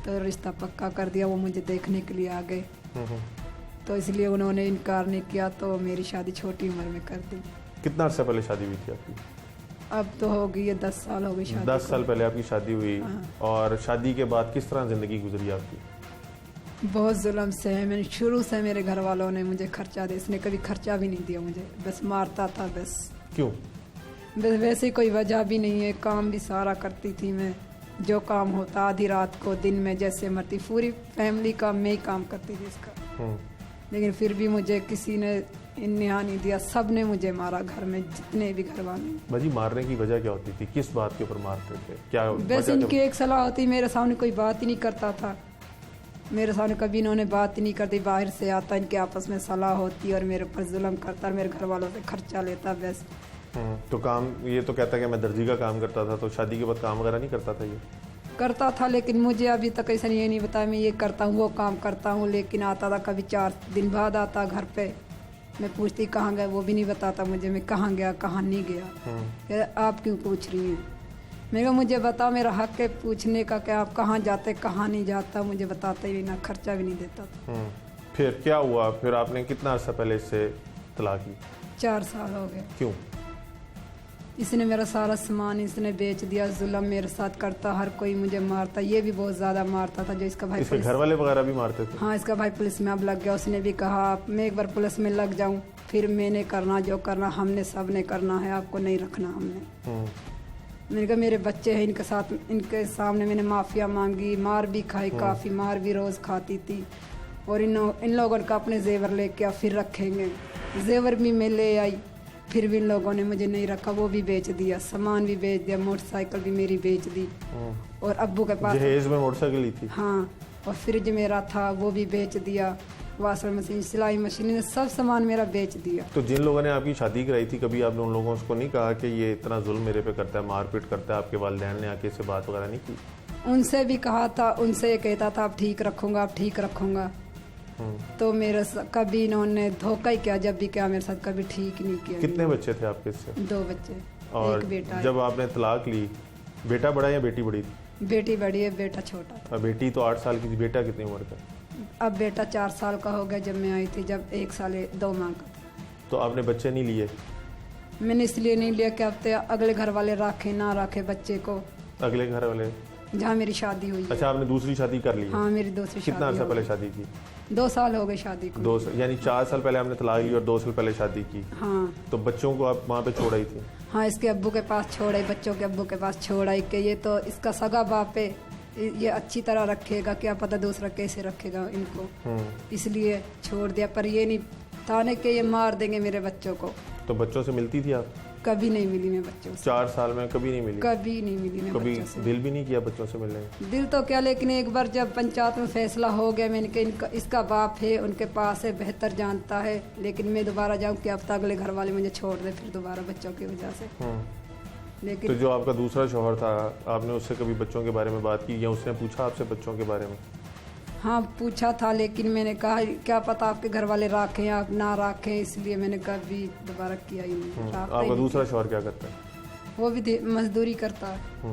तो रिश्ता पक्का कर दिया। वो मुझे देखने के लिए आ गए तो इसलिए उन्होंने इनकार नहीं किया, तो मेरी शादी छोटी उम्र में कर दी। कितना अर्सा पहले शादी हुई थी आपकी? अब तो हो गई है 10 साल हो गई शादी 10 साल पहले आपकी शादी हुई। हाँ। और शादी के बाद किस तरह ज़िंदगी गुजरी आपकी? बहुत जुल्म से है। मैंने शुरू से मेरे घर वालों ने मुझे खर्चा दिया, इसने कभी खर्चा भी नहीं दिया मुझे, बस मारता था बस। क्यों? बस वैसे कोई वजह भी नहीं है। काम भी सारा करती थी मैं, जो काम होता आधी रात को दिन में जैसे मरती, पूरी फैमिली का मैं ही काम करती थी इसका। लेकिन फिर भी मुझे किसी ने न्याय नहीं दिया, सब ने मुझे मारा घर में, जितने भी घर वाले। बाजी, मारने की वजह क्या होती थी, किस बात के ऊपर मारते थे, क्या बस इनकी एक सलाह होती, मेरे सामने कोई बात ही नहीं करता था। मेरे सामने कभी इन्होंने बात ही नहीं करती, बाहर से आता इनके आपस में सलाह होती और मेरे ऊपर जुल्म करता और मेरे घर वालों से खर्चा लेता बस। तो काम, ये तो कहता है कि मैं दर्जी का काम करता था, तो शादी के बाद काम वगैरह नहीं करता था? ये करता था, लेकिन मुझे अभी तक ऐसा ये नहीं बताया मैं ये करता हूँ वो काम करता हूँ। लेकिन आता था कभी 4 दिन बाद आता घर पे, मैं पूछती कहाँ गए, वो भी नहीं बताता मुझे मैं कहाँ गया कहाँ नहीं गया। आप क्यों पूछ रही हैं? मैं कहा मुझे बताओ, मेरा हक है पूछने का कि आप कहाँ जाते कहाँ नहीं जाता। मुझे बताता ही नहीं, खर्चा भी नहीं देता था। फिर क्या हुआ? फिर आपने कितना अर्सा पहले इससे तलाक की? 4 साल हो गए। क्यों? इसने मेरा सारा सामान इसने बेच दिया, जुल्म मेरे साथ करता, हर कोई मुझे मारता, ये भी बहुत ज़्यादा मारता था। जो इसका भाई इसके घर वाले वगैरह भी मारते थे? हाँ, इसका भाई पुलिस में अब लग गया। उसने भी कहा मैं एक बार पुलिस में लग जाऊं, फिर मैंने करना जो करना, हमने सब ने करना है, आपको नहीं रखना हमने। मैंने कहा मेरे बच्चे हैं, इनके साथ इनके सामने मैंने माफ़िया मांगी, मार भी खाई, काफ़ी मार भी रोज़ खाती थी। और इन लोगों का अपने जेवर लेके आ, फिर रखेंगे। जेवर भी मैं ले आई, फिर भी इन लोगों ने मुझे नहीं रखा, वो भी बेच दिया, सामान भी बेच दिया, मोटरसाइकिल भी मेरी बेच दी। और अब्बू के पास जहेज में मोटरसाइकिल ली थी? हाँ, और फ्रिज मेरा था वो भी बेच दिया, वाशिंग मशीन, सिलाई मशीन, ने सब सामान मेरा बेच दिया। तो जिन लोगों ने आपकी शादी कराई थी, कभी आपने उन लोगों को नहीं कहा कि ये इतना जुल्म मेरे पे करता है, मारपीट करता है? आपके वालिदैन ने आके इससे बात वगैरह नहीं की? उनसे भी कहा था, उनसे ये कहता था आप ठीक रखूंगा, आप ठीक रखूंगा। तो मेरे कभी इन्होंने धोखा ही किया, जब भी किया मेरे साथ कभी ठीक नहीं किया। कितने बच्चे थे आपके इससे? 2 बच्चे, और एक बेटा। जब आपने तलाक ली, बेटा बड़ा या बेटी बड़ी थी? बेटी बड़ी है, बेटा छोटा। और बेटी तो 8 साल की थी, बेटा कितनी उम्र का? अब बेटा 4 साल का हो गया जब मैं आई थी, जब 1 साल 2 माह का था। तो आपने बच्चे नहीं लिए? मैंने इसलिए नहीं लिया कि अब तो अगले घर वाले रखे ना रखे बच्चे को, अगले घर वाले? जहाँ मेरी शादी हुई है। अच्छा, आपने दूसरी शादी कर ली? हाँ, मेरी दूसरी शादी। कितना अर्सा पहले शादी की? 2 साल हो गए शादी को। 2 साल, यानी 4 साल पहले आपने तलाक ली और 2 साल पहले शादी की। हाँ। तो बच्चों को आप वहाँ पे छोड़ आई थी? हाँ, इसके अब्बू के पास छोड़ आई, बच्चों के अब्बू के पास छोड़ आई कि ये तो इसका सगा बाप है, ये अच्छी तरह रखेगा, क्या पता दूसरा कैसे रखेगा इनको, इसलिए छोड़ दिया। पर ये नहीं थाने के ये मार देंगे मेरे बच्चों को। तो बच्चों से मिलती थी आप? कभी नहीं मिली मैं बच्चों से। 4 साल में कभी नहीं मिली? कभी नहीं मिली मैं कभी बच्चों से। दिल भी नहीं किया बच्चों से मिलने? दिल तो क्या, लेकिन एक बार जब पंचायत में फैसला हो गया, मैंने कहा इसका बाप है, उनके पास है, बेहतर जानता है, लेकिन मैं दोबारा जाऊँ कि अब तक अगले घर वाले मुझे छोड़ दे फिर दोबारा बच्चों की वजह से। लेकिन तो जो आपका दूसरा शौहर था, आपने उससे कभी बच्चों के बारे में बात की या उसने पूछा आपसे बच्चों के बारे में? हाँ, पूछा था, लेकिन मैंने कहा क्या पता आपके घर वाले राखें आप ना राखें, इसलिए मैंने कभी दोबारा किया ही नहीं। आपका दूसरा शौहर क्या करता है? वो भी मजदूरी करता है।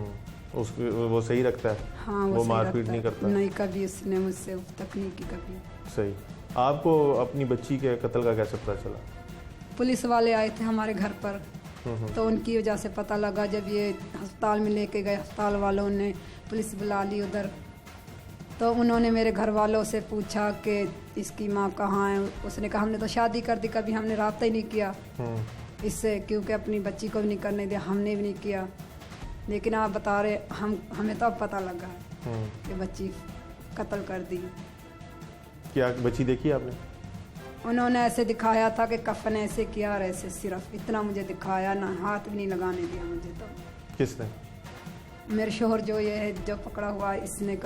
उसके वो सही रखता है? हाँ, वो मारपीट नहीं करता? नहीं, कभी उसने मुझसे तक नहीं की कभी। सही। आपको अपनी बच्ची के कत्ल का कैसे पता चला? पुलिस वाले आए थे हमारे घर पर, तो उनकी वजह से पता लगा। जब ये अस्पताल में लेके गए, अस्पताल वालों ने पुलिस बुला ली उधर, तो उन्होंने मेरे घर वालों से पूछा कि इसकी माँ कहाँ है। उसने कहा हमने तो शादी कर दी, कभी हमने राब्ता ही नहीं किया इससे, क्योंकि अपनी बच्ची को भी नहीं करने दिया, हमने भी नहीं किया। लेकिन आप बता रहे हमें तो अब पता लगा कि बच्ची कत्ल कर दी। क्या बच्ची देखी आपने? उन्होंने ऐसे दिखाया था कि कफन ऐसे किया और ऐसे, सिर्फ इतना मुझे दिखाया, ना हाथ भी नहीं लगाने दिया मुझे। तो किसने? मेरे शोहर जो ये है जो पकड़ा हुआ है, इसने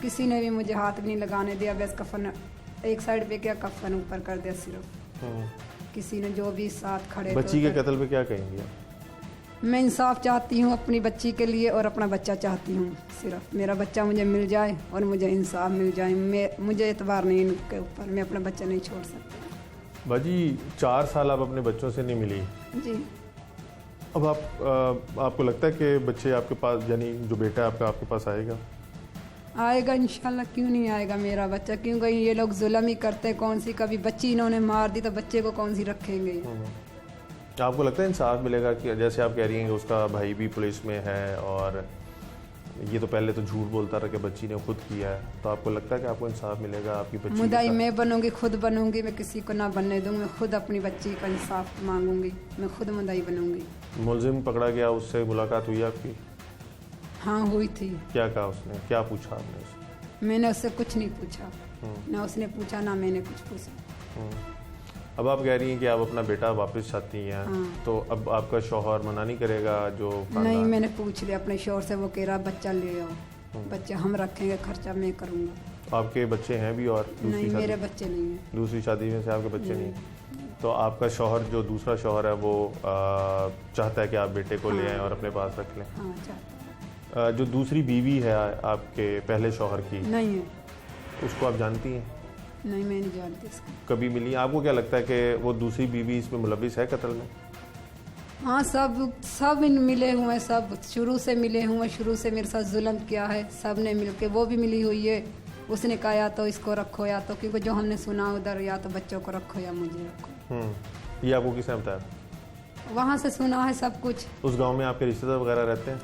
किसी ने भी मुझे हाथ भी नहीं लगाने दिया, बस कफन एक साइड पे किया, कफन ऊपर कर दिया सिर्फ। किसी ने जो भी साथ खड़े बच्ची के कत्ल पे क्या कहेंगे आप? मैं इंसाफ चाहती हूँ अपनी बच्ची के लिए और अपना बच्चा चाहती हूँ। सिर्फ मेरा बच्चा मुझे मिल जाए और मुझे इंसाफ मिल जाए। मुझे एतबार नहीं इनके ऊपर, मैं अपना बच्चा नहीं छोड़ सकती। बाजी 4 साल आप अपने बच्चों से नहीं मिली, जी। अब आपको लगता है कि बच्चे आपके पास, यानी जो बेटा है आपका, आपके पास आएगा? आएगा इंशाल्लाह, क्यों नहीं आएगा मेरा बच्चा? क्योंकि ये लोग जुल्म ही करते, कौन सी कभी बच्ची इन्होंने मार दी तो बच्चे को कौन सी रखेंगे? आपको लगता है इंसाफ मिलेगा? कि जैसे आप कह रही हैं कि उसका भाई भी पुलिस में है और ये तो पहले तो झूठ बोलता रहा कि बच्ची ने खुद किया है, तो आपको लगता है कि आपको इंसाफ मिलेगा आपकी बच्ची? मुदाई मैं बनूंगी, खुद बनूंगी, मैं किसी को ना बनने दूंगी। मैं खुद अपनी बच्ची का इंसाफ मांगूंगी, मैं खुद मुदाई बनूंगी। मुलजिम पकड़ा गया, उससे मुलाकात हुई आपकी? हाँ हुई थी। क्या कहा उसने, क्या पूछा आपने उससे? मैंने उससे कुछ नहीं पूछा, ना उसने पूछा ना मैंने कुछ पूछा। अब आप कह रही हैं कि आप अपना बेटा वापस चाहती हैं, तो अब आपका शौहर मना नहीं करेगा? जो नहीं, मैंने पूछ लिया अपने शौहर से, वो कह रहा बच्चा ले आओ, बच्चा हम रखेंगे, खर्चा मैं करूँगा। आपके बच्चे हैं भी? और नहीं, मेरे बच्चे नहीं हैं। दूसरी शादी में से आपके बच्चे नहीं? तो आपका शौहर, जो दूसरा शौहर है, वो चाहता है कि आप बेटे को ले आएं और अपने पास रख लें? हाँ चाहता है। जो दूसरी बीवी है आपके पहले शौहर की, नहीं है। उसको आप जानती हैं? नहीं, मैं नहीं जानती इसको। कभी मिली? आपको क्या लगता है कि वो दूसरी बीवी इसमें मुलविस है कत्ल में? हाँ, सब इन मिले हुए, सब शुरू से मिले हुए, शुरू से मेरे साथ जुल्म किया है, सब ने मिलके। वो भी मिली हुई है, उसने कहा या तो इसको रखो, या तो, क्योंकि जो हमने सुना उधर, या तो बच्चों को रखो या मुझे रखो। ये आपको किसने बताया? वहाँ से सुना है सब कुछ। उस गांव में आपके रिश्तेदार वगैरह रहते हैं?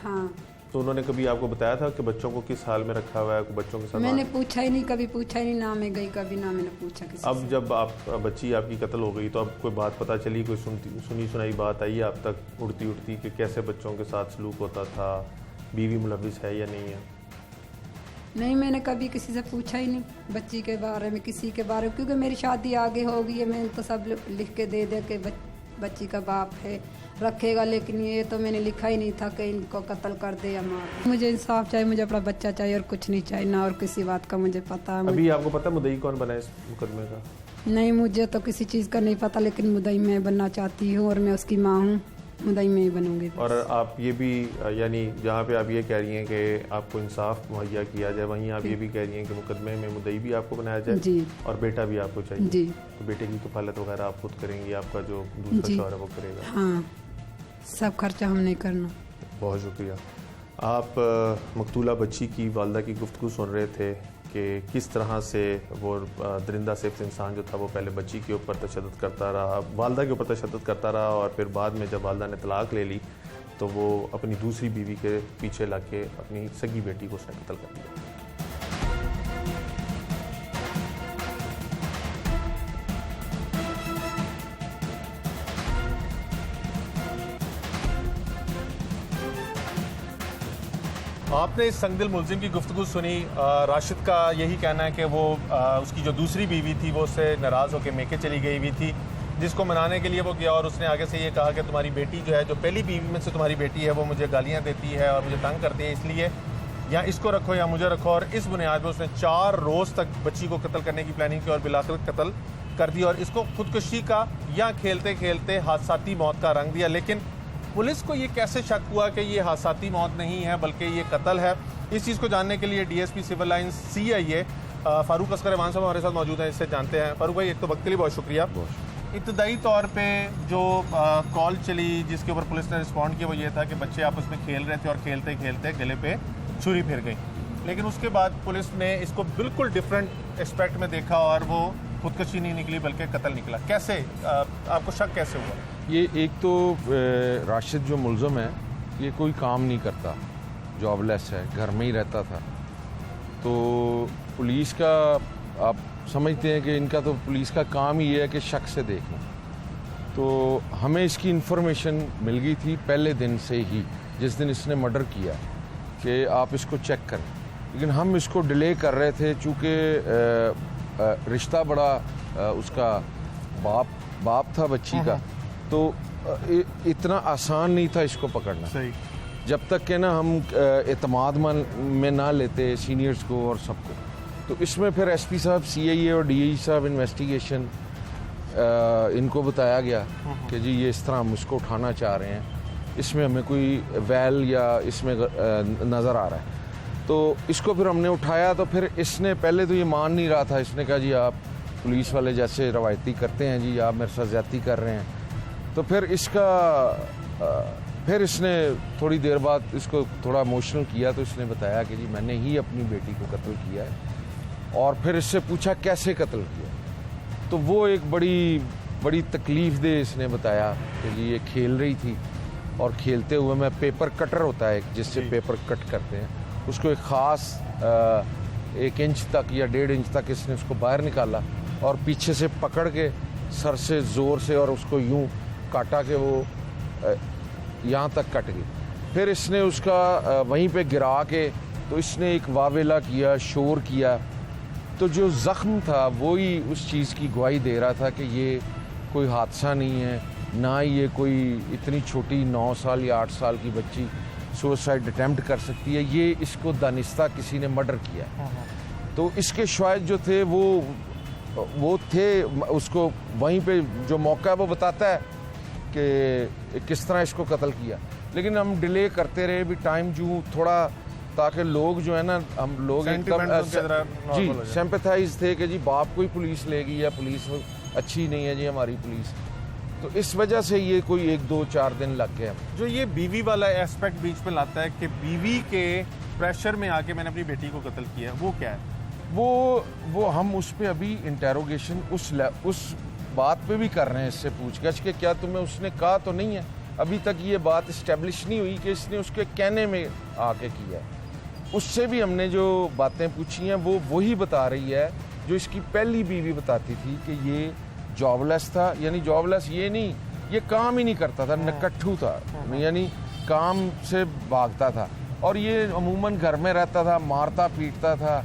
हाँ। तो उन्होंने कभी आपको बताया था कि बच्चों को किस हाल में रखा हुआ है, बच्चों के साथ? मैंने पूछा ही नहीं, कभी पूछा ही नहीं, ना मैं गई कभी, ना मैंने पूछा किसी अब से। जब आप बच्ची आपकी कत्ल हो गई, तो अब कोई बात पता चली, कोई सुनी सुनाई बात आई आप तक उड़ती उड़ती कि कैसे बच्चों के साथ सलूक होता था, बीवी मुलविस है या नहीं है? नहीं, मैंने कभी किसी से पूछा ही नहीं बच्ची के बारे में, किसी के बारे में, क्योंकि मेरी शादी आगे हो गई है। मैंने तो सब लिख के दे के बच्ची का बाप है, रखेगा, लेकिन ये तो मैंने लिखा ही नहीं था कि इनको कत्ल कर दे या मार। मुझे इंसाफ चाहिए, मुझे अपना बच्चा चाहिए और कुछ नहीं चाहिए, ना और किसी बात का मुझे पता है। अभी आपको पता मुद्दई कौन बना है इस मुकदमे का? नहीं, मुझे तो किसी चीज़ का नहीं पता, लेकिन मुद्दई मैं बनना चाहती हूँ और मैं उसकी माँ हूँ, मुद्दई मैं ही बनूंगी। और आप ये भी, यानी जहाँ पे आप ये कह रही हैं कि आपको इंसाफ मुहैया किया जाए, वहीं आप ये भी कह रही हैं कि मुकदमे में मुद्दई भी आपको बनाया जाए जी, और बेटा भी आपको चाहिए? जी। तो बेटे की कफालत वगैरह आप खुद करेंगी, आपका जो दूसरा शौहर है वो करेगा? हाँ, सब खर्चा हम नहीं करना। बहुत शुक्रिया। आप मकतूला बच्ची की वालदा की गुफ्तगू सुन रहे थे कि किस तरह से वो दरिंदा सिफ्त इंसान जो था वो पहले बच्ची के ऊपर तशद्दुद करता रहा, वालदा के ऊपर तशद्दुद करता रहा, और फिर बाद में जब वालदा ने तलाक ले ली तो वो अपनी दूसरी बीवी के पीछे लग के अपनी सगी बेटी को उसने कत्ल कर दिया। आपने इस संगदिल मुलजिम की गुफ्तगू सुनी। राशिद का यही कहना है कि वो उसकी जो दूसरी बीवी थी वो उससे नाराज़ होकर मेके चली गई हुई थी, जिसको मनाने के लिए वो गया, और उसने आगे से ये कहा कि तुम्हारी बेटी जो है, जो पहली बीवी में से तुम्हारी बेटी है, वो मुझे गालियाँ देती है और मुझे तंग करती है, इसलिए या इसको रखो या मुझे रखो। और इस बुनियाद पर उसने 4 रोज़ तक बच्ची को कत्ल करने की प्लानिंग की और बिलाखिर कत्ल कर दिया, और इसको खुदकुशी का या खेलते खेलते हादसाती मौत का रंग दिया। लेकिन पुलिस को ये कैसे शक हुआ कि ये हादसाती मौत नहीं है बल्कि ये कत्ल है? इस चीज़ को जानने के लिए DSP civil lines CIA Farooq Askar Aman साहब हमारे साथ मौजूद हैं, इससे जानते हैं। फारूक भाई, एक तो वक्त के लिए बहुत शुक्रिया। इब्तदाई तौर पे जो कॉल चली जिसके ऊपर पुलिस ने रिस्पॉन्ड किया वो ये था कि बच्चे आपस में खेल रहे थे और खेलते खेलते गले पे छुरी फिर गई, लेकिन उसके बाद पुलिस ने इसको बिल्कुल डिफरेंट एस्पेक्ट में देखा और वो खुदकशी नहीं निकली बल्कि कत्ल निकला। कैसे, आपको शक कैसे हुआ? ये एक तो राशिद जो मुलज़म है ये कोई काम नहीं करता, जॉबलेस है, घर में ही रहता था। तो पुलिस का आप समझते हैं कि इनका तो पुलिस का काम ही है कि शक से देखना। तो हमें इसकी इन्फॉर्मेशन मिल गई थी पहले दिन से ही, जिस दिन इसने मर्डर किया, कि आप इसको चेक करें, लेकिन हम इसको डिले कर रहे थे चूँकि रिश्ता बड़ा उसका बाप था बच्ची का, तो इतना आसान नहीं था इसको पकड़ना। सही। जब तक के ना हम एतमाद में ना लेते सीनियर्स को और सबको, तो इसमें फिर एसपी साहब, सीआईए और डीआई साहब इन्वेस्टिगेशन, इनको बताया गया कि जी ये इस तरह हम उसको उठाना चाह रहे हैं, इसमें हमें कोई वैल या इसमें नज़र आ रहा है। तो इसको फिर हमने उठाया, तो फिर इसने पहले तो ये मान नहीं रहा था। इसने कहा जी आप पुलिस वाले जैसे रवायती करते हैं जी, आप मेरे साथ ज्यादती कर रहे हैं। तो फिर फिर इसने थोड़ी देर बाद इसको थोड़ा इमोशनल किया, तो इसने बताया कि जी मैंने ही अपनी बेटी को कत्ल किया है। और फिर इससे पूछा कैसे कत्ल किया, तो वो एक बड़ी तकलीफ दे इसने बताया कि जी ये खेल रही थी और खेलते हुए मैं पेपर कटर होता है जिससे पेपर कट करते हैं, उसको एक ख़ास 1 इंच तक या 1.5 इंच तक इसने उसको बाहर निकाला और पीछे से पकड़ के सर से ज़ोर से और उसको यूं काटा कि वो यहाँ तक कट गई। फिर इसने उसका वहीं पे गिरा के, तो इसने एक वावेला किया, शोर किया। तो जो ज़ख्म था वही उस चीज़ की गवाही दे रहा था कि ये कोई हादसा नहीं है, ना ये कोई इतनी छोटी 9 साल या 8 साल की बच्ची सुसाइड अटैम्प्ट कर सकती है, ये इसको दानिस्ता किसी ने मर्डर किया। तो इसके शवाहिद जो थे वो थे, उसको वहीं पे जो मौका है वो बताता है कि किस तरह इसको कत्ल किया। लेकिन हम डिले करते रहे भी टाइम जो थोड़ा, ताकि लोग जो है ना, हम लोग जी सिंपैथाइज थे कि जी बाप को ही पुलिस लेगी या पुलिस अच्छी नहीं है जी हमारी पुलिस। तो इस वजह से ये कोई 1, 2, 4 दिन लग गए। जो ये बीवी वाला एस्पेक्ट बीच में लाता है कि बीवी के प्रेशर में आके मैंने अपनी बेटी को कत्ल किया, वो क्या है? वो हम उस पे अभी इंटेरोगेशन उस बात पे भी कर रहे हैं, इससे पूछगछ के क्या तुम्हें उसने कहा तो नहीं है। अभी तक ये बात इस्टेब्लिश नहीं हुई कि इसने उसके कहने में आके किया है। उससे भी हमने जो बातें पूछी हैं वो वही बता रही है जो इसकी पहली बीवी बताती थी कि ये जॉबलेस था। यानी जॉबलेस ये नहीं, ये काम ही नहीं करता था, नकट्ठू था, यानी काम से भागता था और ये अमूमन घर में रहता था, मारता पीटता था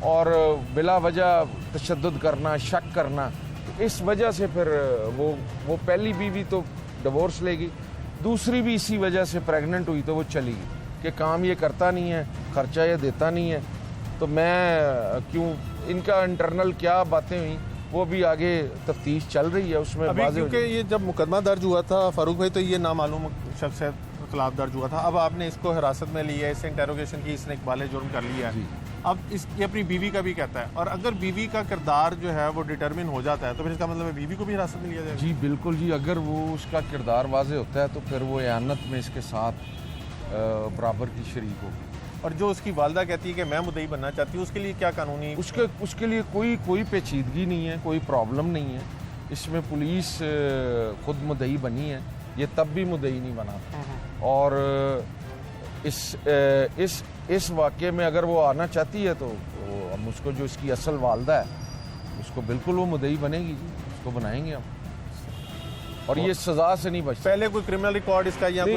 और बिला वजह तशद्दुद करना, शक करना। इस वजह से फिर वो पहली बीवी तो डिवोर्स लेगी, दूसरी भी इसी वजह से प्रेग्नेंट हुई तो वो चली गई कि काम ये करता नहीं है, खर्चा ये देता नहीं है। तो मैं क्यों, इनका इंटरनल क्या बातें हुई वो भी आगे तफ्तीश चल रही है उसमें। अभी क्योंकि ये जब मुकदमा दर्ज हुआ था फारूक भाई, तो ये नामालूम शख्स के खिलाफ दर्ज हुआ था। अब आपने इसको हिरासत में लिया है, इससे इंटेरोगेशन की, इसने इकबाल जुर्म कर लिया है। अब ये अपनी बीवी का भी कहता है, और अगर बीवी का किरदार जो है वो डिटरमिन हो जाता है तो फिर इसका मतलब है बीवी को भी हिरासत में लिया जाएगा? जी बिल्कुल जी, अगर वो उसका किरदार वाजे होता है तो फिर वो एयानत में इसके साथ बराबर की शरीक होगी। और जो उसकी वालदा कहती है कि मैं मुद्दई बनना चाहती हूँ, उसके लिए क्या कानूनी? उसके लिए कोई पेचीदगी नहीं है, कोई प्रॉब्लम नहीं है इसमें। पुलिस खुद मुद्दई बनी है, ये तब भी मुद्दई नहीं बना। और इस वाक़े में अगर वो आना चाहती है तो हम उसको, जो इसकी असल वालदा है, उसको बिल्कुल वो मुद्दई बनेगी जी, उसको बनाएंगे हम। और ये सजा से नहीं बचता। पहले कोई क्रिमिनल रिकॉर्ड इसका या कोई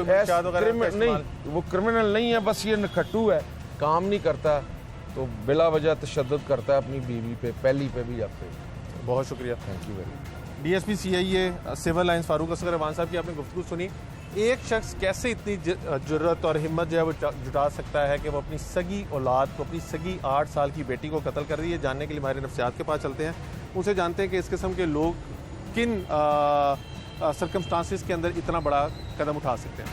नहीं, वो क्रिमिनल नहीं है, बस ये नखट्टू है, काम नहीं करता तो बिला वजह तशद्दुद करता है अपनी बीवी पे, पहली पे भी आपसे। बहुत शुक्रिया, thank you very much. DSP CIA civil lines Farooq Asghar Rehman sahab की आपने गुफ्तगू सुनी। एक शख्स कैसे इतनी जुर्रत और हिम्मत जो है वो जुटा सकता है कि वो अपनी सगी औलाद को, अपनी सगी 8 साल की बेटी को कत्ल कर रही है। जानने के लिए हमारे नफ्सियात के पास चलते हैं, उनसे जानते हैं कि इस किस्म के लोग किन सर्कमस्टांसिस के अंदर इतना बड़ा कदम उठा सकते हैं।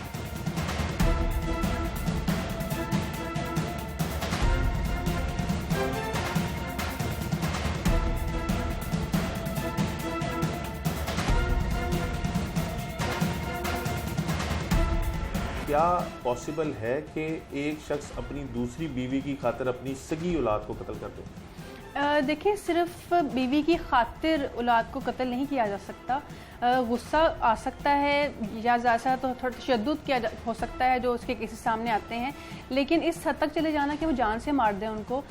क्या पॉसिबल है कि एक शख्स अपनी दूसरी बीवी की खातिर अपनी सगी औलाद को कत्ल कर दे? देखिए, सिर्फ बीवी की खातिर औलाद को कत्ल नहीं किया जा सकता। गुस्सा आ सकता है या ज़्यादा तो थोड़ा तशद्दुद हो सकता है जो उसके केसेस सामने आते हैं, लेकिन इस हद तक चले जाना कि वो जान से मार दें उनको।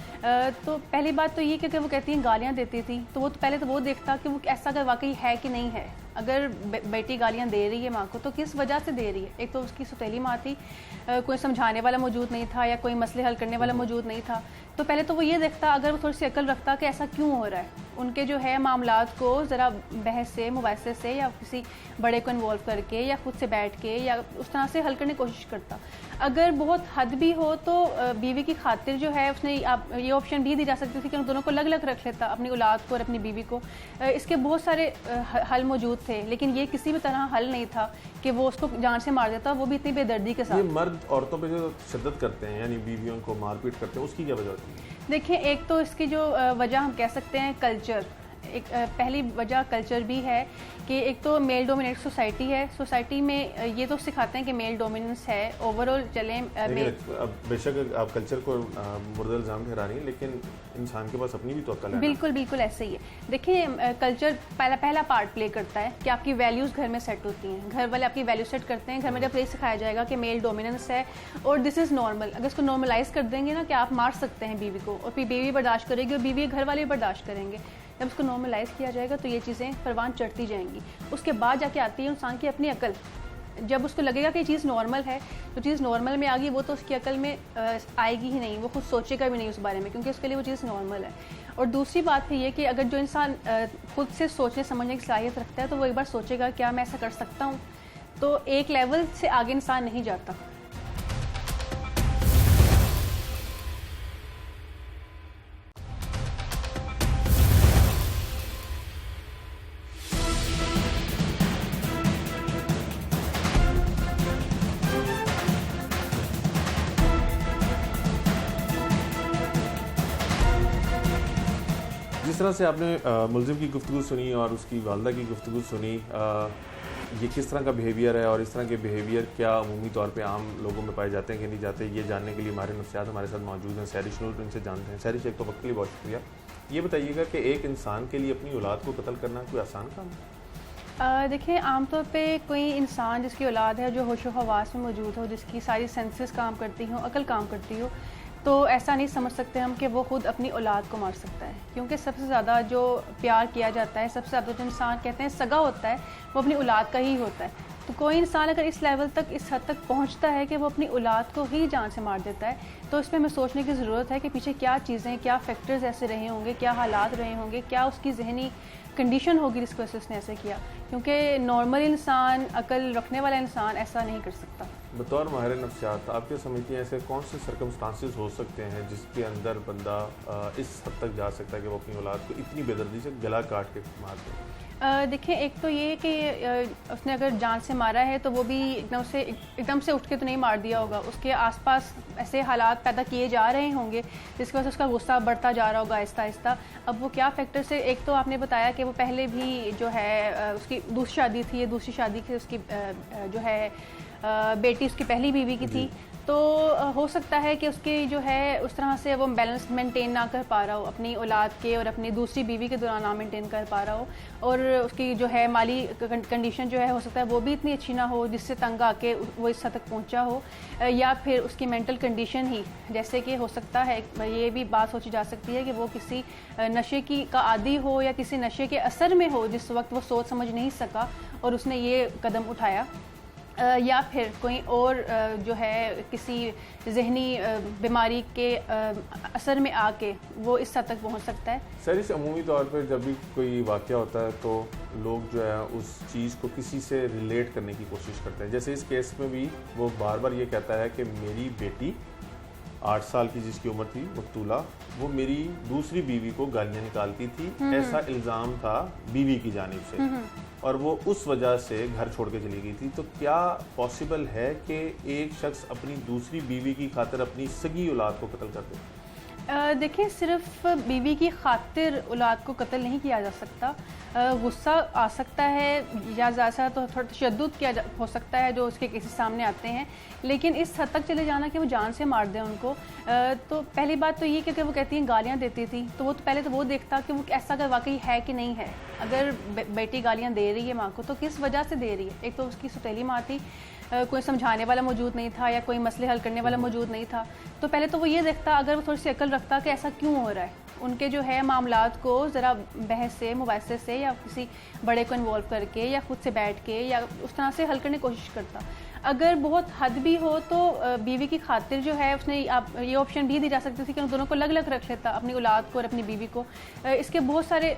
तो पहली बात तो ये कि वो कहती हैं गालियाँ देती थी, तो वो तो पहले तो वो देखता कि वो ऐसा अगर वाकई है कि नहीं है। अगर बेटी गालियाँ दे रही है माँ को तो किस वजह से दे रही है? एक तो उसकी सौतेली माँ थी, कोई समझाने वाला मौजूद नहीं था या कोई मसले हल करने वाला मौजूद नहीं था। तो पहले तो वो ये देखता, अगर वो थोड़ी सी अकल रखता कि ऐसा क्यों हो रहा है, उनके जो है मामलात को ज़रा बहस से, मुबाहिसे से या किसी बड़े को इन्वॉल्व करके या खुद से बैठ के या उस तरह से हल करने की कोशिश करता। अगर बहुत हद भी हो तो बीवी की खातिर जो है उसने ये ऑप्शन भी दी जा सकती थी कि उन दोनों को अलग अलग रख लेता, अपनी औलाद को और अपनी बीवी को। इसके बहुत सारे हल मौजूद थे, लेकिन ये किसी भी तरह हल नहीं था कि वो उसको जान से मार देता, वो भी इतनी बेदर्दी के साथ। ये मर्द औरतों पे जो शिद्दत करते हैं यानी बीवियों को मारपीट करते हैं, उसकी क्या वजह होती है? देखिए, एक तो इसकी जो वजह हम कह सकते हैं कल्चर, एक पहली वजह कल्चर भी है कि एक तो मेल डोमिनेट सोसाइटी है। सोसाइटी में ये तो सिखाते हैं कि मेल डोमिनेंस है, ओवरऑल चले अब बेशक आप कल्चर को मुर्दा इल्जाम ठहरा रही हैं, लेकिन इंसान के पास अपनी भी तो अक्ल है। बिल्कुल बिल्कुल ऐसे ही है। देखिए, कल्चर पहला पार्ट प्ले करता है कि आपकी वैल्यूज़ घर में सेट होती हैं, घर वाले आपकी वैल्यू सेट करते हैं। घर में जब ये सिखाया जाएगा कि मेल डोमिनेंस है और दिस इज़ नॉर्मल, अगर इसको नॉर्मलाइज कर देंगे ना कि आप मार सकते हैं बीवी को, और फिर बीवी बर्दाश्त करेगी और बीवी घर वाले भी बर्दाश्त करेंगे, जब उसको नॉर्मलाइज किया जाएगा तो ये चीज़ें परवान चढ़ती जाएंगी। उसके बाद जाके आती है इंसान की अपनी अकल। जब उसको लगेगा कि ये चीज़ नॉर्मल है, तो चीज़ नॉर्मल में आ गई, वो तो उसकी अकल में आएगी ही नहीं, वो खुद सोचेगा भी नहीं उस बारे में, क्योंकि उसके लिए वो चीज़ नॉर्मल है। और दूसरी बात है ये कि अगर जो इंसान खुद से सोचने समझने की सलाहियत रखता है तो वो एक बार सोचेगा क्या मैं ऐसा कर सकता हूँ, तो एक लेवल से आगे इंसान नहीं जाता। जिस तरह से आपने मुलजिम की गुफ्तगू सुनी और उसकी वालदा की गुफ्तगू सुनी, ये किस तरह का बिहेवियर है और इस तरह के बिहेवियर क्या अमूमी तौर पे आम लोगों में पाए जाते हैं कि नहीं जाते, ये जानने के लिए हमारे नफ्सियात हमारे साथ मौजूद हैं। सैरिश नूर, इनसे जानते हैं। सैरिश, एक तो वक्त के लिए बहुत शुक्रिया। ये बताइएगा कि एक इंसान के लिए अपनी औलाद को कत्ल करना कोई आसान काम है? देखिए, आमतौर पे कोई इंसान जिसकी औलाद है, जो होशो हवास में मौजूद हो, जिसकी सारी सेंसेस काम करती हो, अकल काम करती हो, तो ऐसा नहीं समझ सकते हम कि वो खुद अपनी औलाद को मार सकता है। क्योंकि सबसे ज़्यादा जो प्यार किया जाता है, सबसे ज़्यादा जो इंसान कहते हैं सगा होता है, वो अपनी औलाद का ही होता है। तो कोई इंसान अगर इस लेवल तक, इस हद तक पहुंचता है कि वो अपनी औलाद को ही जान से मार देता है, तो इस पर हमें सोचने की ज़रूरत है कि पीछे क्या चीज़ें, क्या फैक्टर्स ऐसे रहे होंगे, क्या हालात रहे होंगे, क्या उसकी जहनी कंडीशन होगी जिसकी वजह से उसने ऐसे किया। क्योंकि नॉर्मल इंसान, अकल रखने वाला इंसान ऐसा नहीं कर सकता। बतौर माहिर नफ्सियात, आप क्या समझती हैं ऐसे कौन से सर्कमस्टांसेस हो सकते हैं जिसके अंदर बंदा इस हद तक जा सकता है कि वो अपनी औलाद को इतनी बेदर्दी से गला काट के मार दे? देखिए, एक तो ये कि उसने अगर जान से मारा है तो वो भी एकदम से उठ के तो नहीं मार दिया होगा। उसके आसपास ऐसे हालात पैदा किए जा रहे होंगे जिसकी वजह से उसका गुस्सा बढ़ता जा रहा होगा आहिस्ता आहिस्ता। अब वो क्या फैक्टर से, एक तो आपने बताया कि वो पहले भी जो है उसकी दूसरी शादी थी, दूसरी शादी की उसकी जो है बेटी उसकी पहली बीवी की थी, तो हो सकता है कि उसकी जो है उस तरह से वो बैलेंस मेंटेन ना कर पा रहा हो, अपनी औलाद के और अपनी दूसरी बीवी के दौरान ना मेंटेन कर पा रहा हो, और उसकी जो है माली कंडीशन जो है हो सकता है वो भी इतनी अच्छी ना हो जिससे तंग आके वो इस हद तक पहुंचा हो, या फिर उसकी मेंटल कंडीशन ही, जैसे कि हो सकता है ये भी बात सोची जा सकती है कि वो किसी नशे की का आदी हो या किसी नशे के असर में हो जिस वक्त वो सोच समझ नहीं सका और उसने ये कदम उठाया, या फिर कोई और जो है किसी जहनी बीमारी के असर में आके वो इस हद तक पहुंच सकता है। सर, इस अमूमी तौर पर जब भी कोई वाक़या होता है तो लोग जो है उस चीज़ को किसी से रिलेट करने की कोशिश करते हैं। जैसे इस केस में भी वो बार बार ये कहता है कि मेरी बेटी 8 साल की जिसकी उम्र थी मकतूला, वो मेरी दूसरी बीवी को गालियाँ निकालती थी, ऐसा इल्ज़ाम था बीवी की जानिब से, और वो उस वजह से घर छोड़ के चली गई थी। तो क्या पॉसिबल है कि एक शख्स अपनी दूसरी बीवी की खातिर अपनी सगी औलाद को कत्ल कर दे? देखिए, सिर्फ बीवी की खातिर औलाद को कत्ल नहीं किया जा सकता। गुस्सा आ सकता है या ज़्यादा तो थोड़ा तशद्दुद हो सकता है जो उसके केसेस सामने आते हैं, लेकिन इस हद तक चले जाना कि वो जान से मार दें उनको, तो पहली बात तो ये कि वो कहती हैं गालियाँ देती थी, तो वो तो पहले तो वो देखता कि वो ऐसा अगर वाकई है कि नहीं है। अगर बेटी गालियाँ दे रही है माँ को तो किस वजह से दे रही है? एक तो उसकी सौतेली माँ थी, कोई समझाने वाला मौजूद नहीं था या कोई मसले हल करने वाला मौजूद नहीं था, तो पहले तो वो ये देखता, अगर वो थोड़ी सी अकल रखता कि ऐसा क्यों हो रहा है, उनके जो है मामलात को ज़रा बहस से, मुबाहिसे से या किसी बड़े को इन्वॉल्व करके या खुद से बैठ के या उस तरह से हल करने की कोशिश करता। अगर बहुत हद भी हो तो बीवी की खातिर जो है उसने ये ऑप्शन भी दी जा सकती थी कि उन दोनों को अलग अलग रख लेता, अपनी औलाद को और अपनी बीवी को। इसके बहुत सारे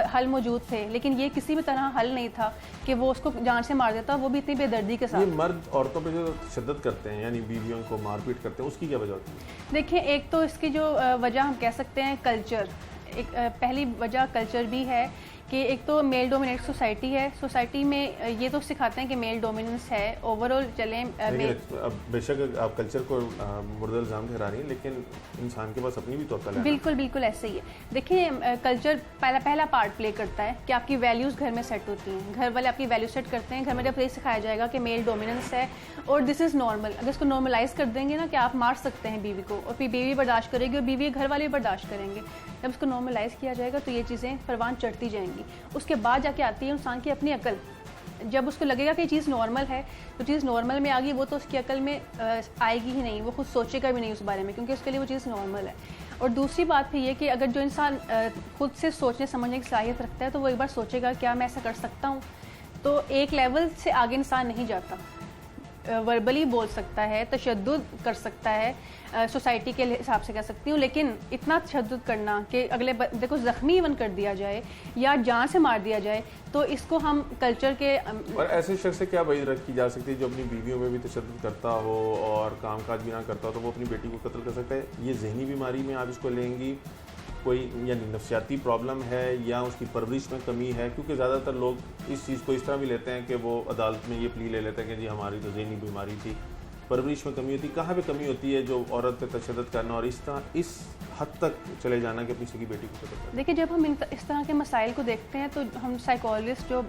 हल मौजूद थे, लेकिन ये किसी भी तरह हल नहीं था कि वो उसको जान से मार देता, वो भी इतनी बेदर्दी के ये साथ। मर्द औरतों पे जो तशद्दुद करते हैं यानी बीवियों को मारपीट करते हैं, उसकी क्या वजह होती है? देखिए, एक तो इसकी जो वजह हम कह सकते हैं कल्चर, एक पहली वजह कल्चर भी है कि एक तो मेल डोमिनेट सोसाइटी है। सोसाइटी में ये तो सिखाते हैं कि मेल डोमिनेंस है, ओवरऑल चलें अब बेशक आप कल्चर को मुर्दा इल्ज़ाम ठहरा रही हैं, लेकिन इंसान के पास अपनी भी तो अक्ल है। बिल्कुल बिल्कुल ऐसे ही है। देखिए, कल्चर पहला पार्ट प्ले करता है कि आपकी वैल्यूज़ घर में सेट होती हैं, घर वाले आपकी वैल्यू सेट करते हैं। घर में जब ये सिखाया जाएगा कि मेल डोमिनेंस है और दिस इज़ नॉर्मल, अगर इसको नॉर्मलाइज कर देंगे ना कि आप मार सकते हैं बीवी को, और फिर बीवी बर्दाश्त करेगी और बीवी घर वाले भी बर्दाश्त करेंगे, जब इसको नॉर्मलाइज किया जाएगा तो ये चीज़ें परवान चढ़ती जाएंगी। उसके बाद जाके आती है इंसान की अपनी अकल। जब उसको लगेगा कि ये चीज़ नॉर्मल है, तो चीज़ नॉर्मल में आ गई, वो तो उसकी अकल में आएगी ही नहीं, वो खुद सोचेगा भी नहीं उस बारे में, क्योंकि उसके लिए वो चीज़ नॉर्मल है। और दूसरी बात भी ये कि अगर जो इंसान खुद से सोचने समझने की सलाहियत रखता है, तो वो एक बार सोचेगा क्या मैं ऐसा कर सकता हूँ, तो एक लेवल से आगे इंसान नहीं जाता। वर्बली बोल सकता है, तशद्दुद कर सकता है, सोसाइटी के हिसाब से कह सकती हूँ, लेकिन इतना तशद्दुद करना कि अगले बंदे को ज़ख्मी इवन कर दिया जाए या जान से मार दिया जाए, तो इसको हम कल्चर के और ऐसे शख्स से क्या वजह रखी जा सकती है जो अपनी बीवियों में भी तशद्दुद करता हो और कामकाज भी ना करता हो, तो वो अपनी बेटी को कत्ल कर सकता है? ये जहनी बीमारी में आप इसको लेंगी, कोई यानी नफ्सियाती प्रॉब्लम है या उसकी परवरिश में कमी है? क्योंकि ज़्यादातर लोग इस चीज़ को इस तरह भी लेते हैं कि वो अदालत में ये प्ली ले लेते हैं कि जी हमारी तो जहनी बीमारी थी, परवरिश में कमी होती है। कहाँ पे कमी होती है जो औरत पे तशद्दुद करना और इस हद तक चले जाना कि अपनी सगी बेटी को कत्ल करना? देखिए, जब हम इस तरह के मसाइल को देखते हैं तो हम साइकोलॉजिस्ट जो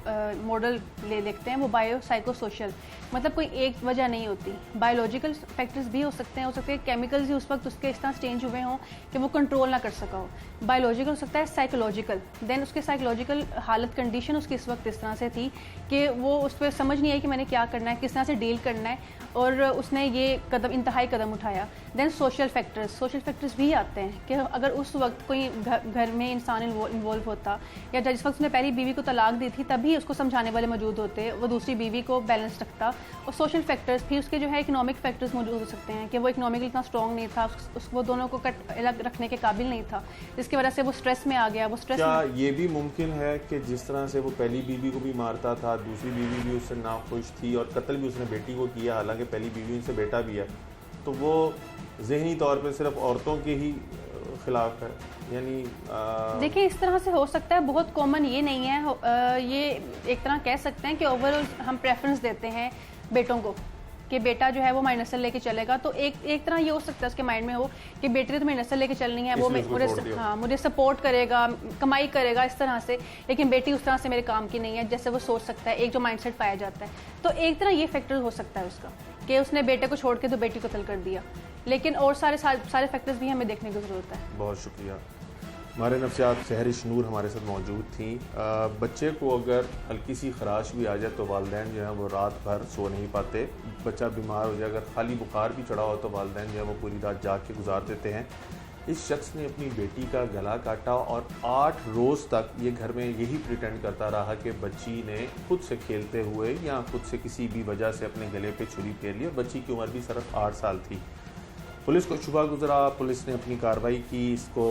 मॉडल ले देखते हैं वो बायो साइको सोशल, मतलब कोई एक वजह नहीं होती। बायोलॉजिकल फैक्टर्स भी हो सकते हैं, केमिकल्स ही उस वक्त उसके इस तरह चेंज हुए हों कि वो कंट्रोल ना कर सका हो। बायोलॉजिकल हो सकता है, साइकोलॉजिकल, देन उसके साइकोलॉजिकल हालत कंडीशन उसकी इस वक्त इस तरह से थी कि वो उस पर समझ नहीं आई कि मैंने क्या करना है, किस तरह से डील करना है, और उसने ये इंतहाई कदम उठाया। देन सोशल फैक्टर्स भी आते हैं कि अगर उस वक्त कोई घर में इंसान इन्वॉल्व होता, या जिस वक्त उसने पहली बीवी को तलाक दी थी तभी उसको समझाने वाले मौजूद होते, वो दूसरी बीवी को बैलेंस रखता। और सोशल फैक्टर्स फिर उसके जो है इकोनॉमिक फैक्टर्स मौजूद हो सकते हैं कि वो इकोनॉमिकली इतना स्ट्रॉन्ग नहीं था, वो दोनों को अलग रखने के काबिल नहीं था, जिसकी वजह से वो स्ट्रेस में आ गया। वो स्ट्रेस क्या ये भी मुमकिन है कि जिस तरह से वो पहली बीवी को भी मारता था, दूसरी बीवी भी उससे नाखुश थी और कत्ल भी उसने बेटी को किया, हालांकि पहली बीवी से बेटा भी है, तो वो ज़हनी तौर पे सिर्फ औरतों के ही खिलाफ है? यानी देखिए, इस तरह से हो सकता है, बहुत कॉमन ये नहीं है। ये एक तरह कह सकते हैं कि ओवरऑल हम प्रेफरेंस देते हैं बेटों को कि बेटा जो है वो मेरी नस्ल लेके चलेगा, तो एक तरह ये हो सकता है उसके माइंड में हो कि बेटे ने तो मेरी नस्ल लेके चलनी है, वो मुझे सपोर्ट करेगा, कमाई करेगा इस तरह से, लेकिन बेटी उस तरह से मेरे काम की नहीं है, जैसे वो सोच सकता है। एक जो माइंडसेट पाया जाता है, तो एक तरह ये फैक्टर हो सकता है उसका कि उसने बेटे को छोड़ के तो बेटी को कत्ल कर दिया, लेकिन और सारे फैक्टर्स भी हमें देखने की ज़रूरत है। बहुत शुक्रिया। हमारे नफ्सियात सहरिश नूर हमारे साथ मौजूद थी। बच्चे को अगर हल्की सी खराश भी आ जाए तो वालिदैन जो है वो रात भर सो नहीं पाते। बच्चा बीमार हो जाए, अगर खाली बुखार भी चढ़ा हो तो वालिदैन जो है वो पूरी रात जाग के गुजार देते हैं। इस शख्स ने अपनी बेटी का गला काटा और 8 रोज़ तक ये घर में यही प्रिटेंड करता रहा कि बच्ची ने खुद से खेलते हुए या खुद से किसी भी वजह से अपने गले पे छुरी फेर ली, और बच्ची की उम्र भी सिर्फ 8 साल थी। पुलिस को शुबा गुजरा, पुलिस ने अपनी कार्रवाई की, इसको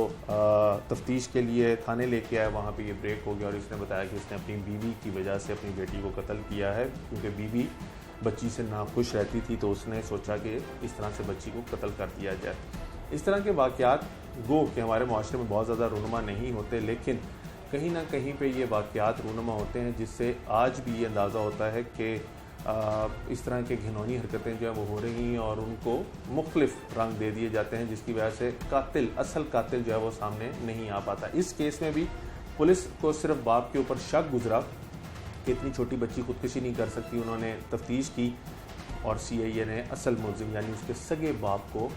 तफ्तीश के लिए थाने लेके आए, वहाँ पे ये ब्रेक हो गया और इसने बताया कि इसने अपनी बीवी की वजह से अपनी बेटी को कत्ल किया है, क्योंकि बीवी बच्ची से नाखुश रहती थी तो उसने सोचा कि इस तरह से बच्ची को कत्ल कर दिया जाए। इस तरह के वाक़यात गो कि हमारे माशरे में बहुत ज़्यादा रूनुमा नहीं होते, लेकिन कहीं ना कहीं पे ये वाक़यात रूनुमा होते हैं, जिससे आज भी ये अंदाज़ा होता है कि इस तरह के घिनौनी हरकतें जो है वो हो रही हैं और उनको मुख्तलिफ रंग दे दिए जाते हैं, जिसकी वजह से असल कातिल जो है वो सामने नहीं आ पाता। इस केस में भी पुलिस को सिर्फ बाप के ऊपर शक गुजरा कि इतनी छोटी बच्ची खुदकुशी नहीं कर सकती। उन्होंने तफ्तीश की और CIA ने असल मुलजिम यानी उसके सगे बाप को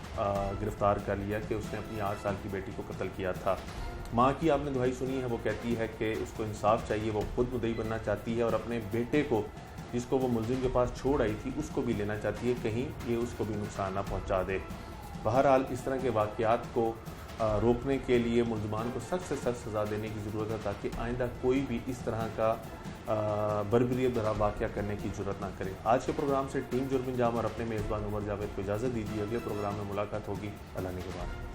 गिरफ़्तार कर लिया कि उसने अपनी 8 साल की बेटी को कत्ल किया था। माँ की आपने दुहाई सुनी है, वो कहती है कि उसको इंसाफ चाहिए, वो खुद मुद्दई बनना चाहती है और अपने बेटे को जिसको वो मुलजिम के पास छोड़ आई थी उसको भी लेना चाहती है, कहीं ये उसको भी नुकसान ना पहुंचा दे। बहरहाल इस तरह के वाक़यात को रोकने के लिए मुलजमान को सख्त से सख्त सज़ा देने की ज़रूरत है, ताकि आइंदा कोई भी इस तरह का बर्बरी भरा वाक़या करने की जुर्रत ना करे। आज के प्रोग्राम से टीम जुर्म इंजाम और अपने मेज़बान उमर जावेद को इजाज़त दीजिए। अगले प्रोग्राम में मुलाकात होगी। अल्लाह ने के बाद।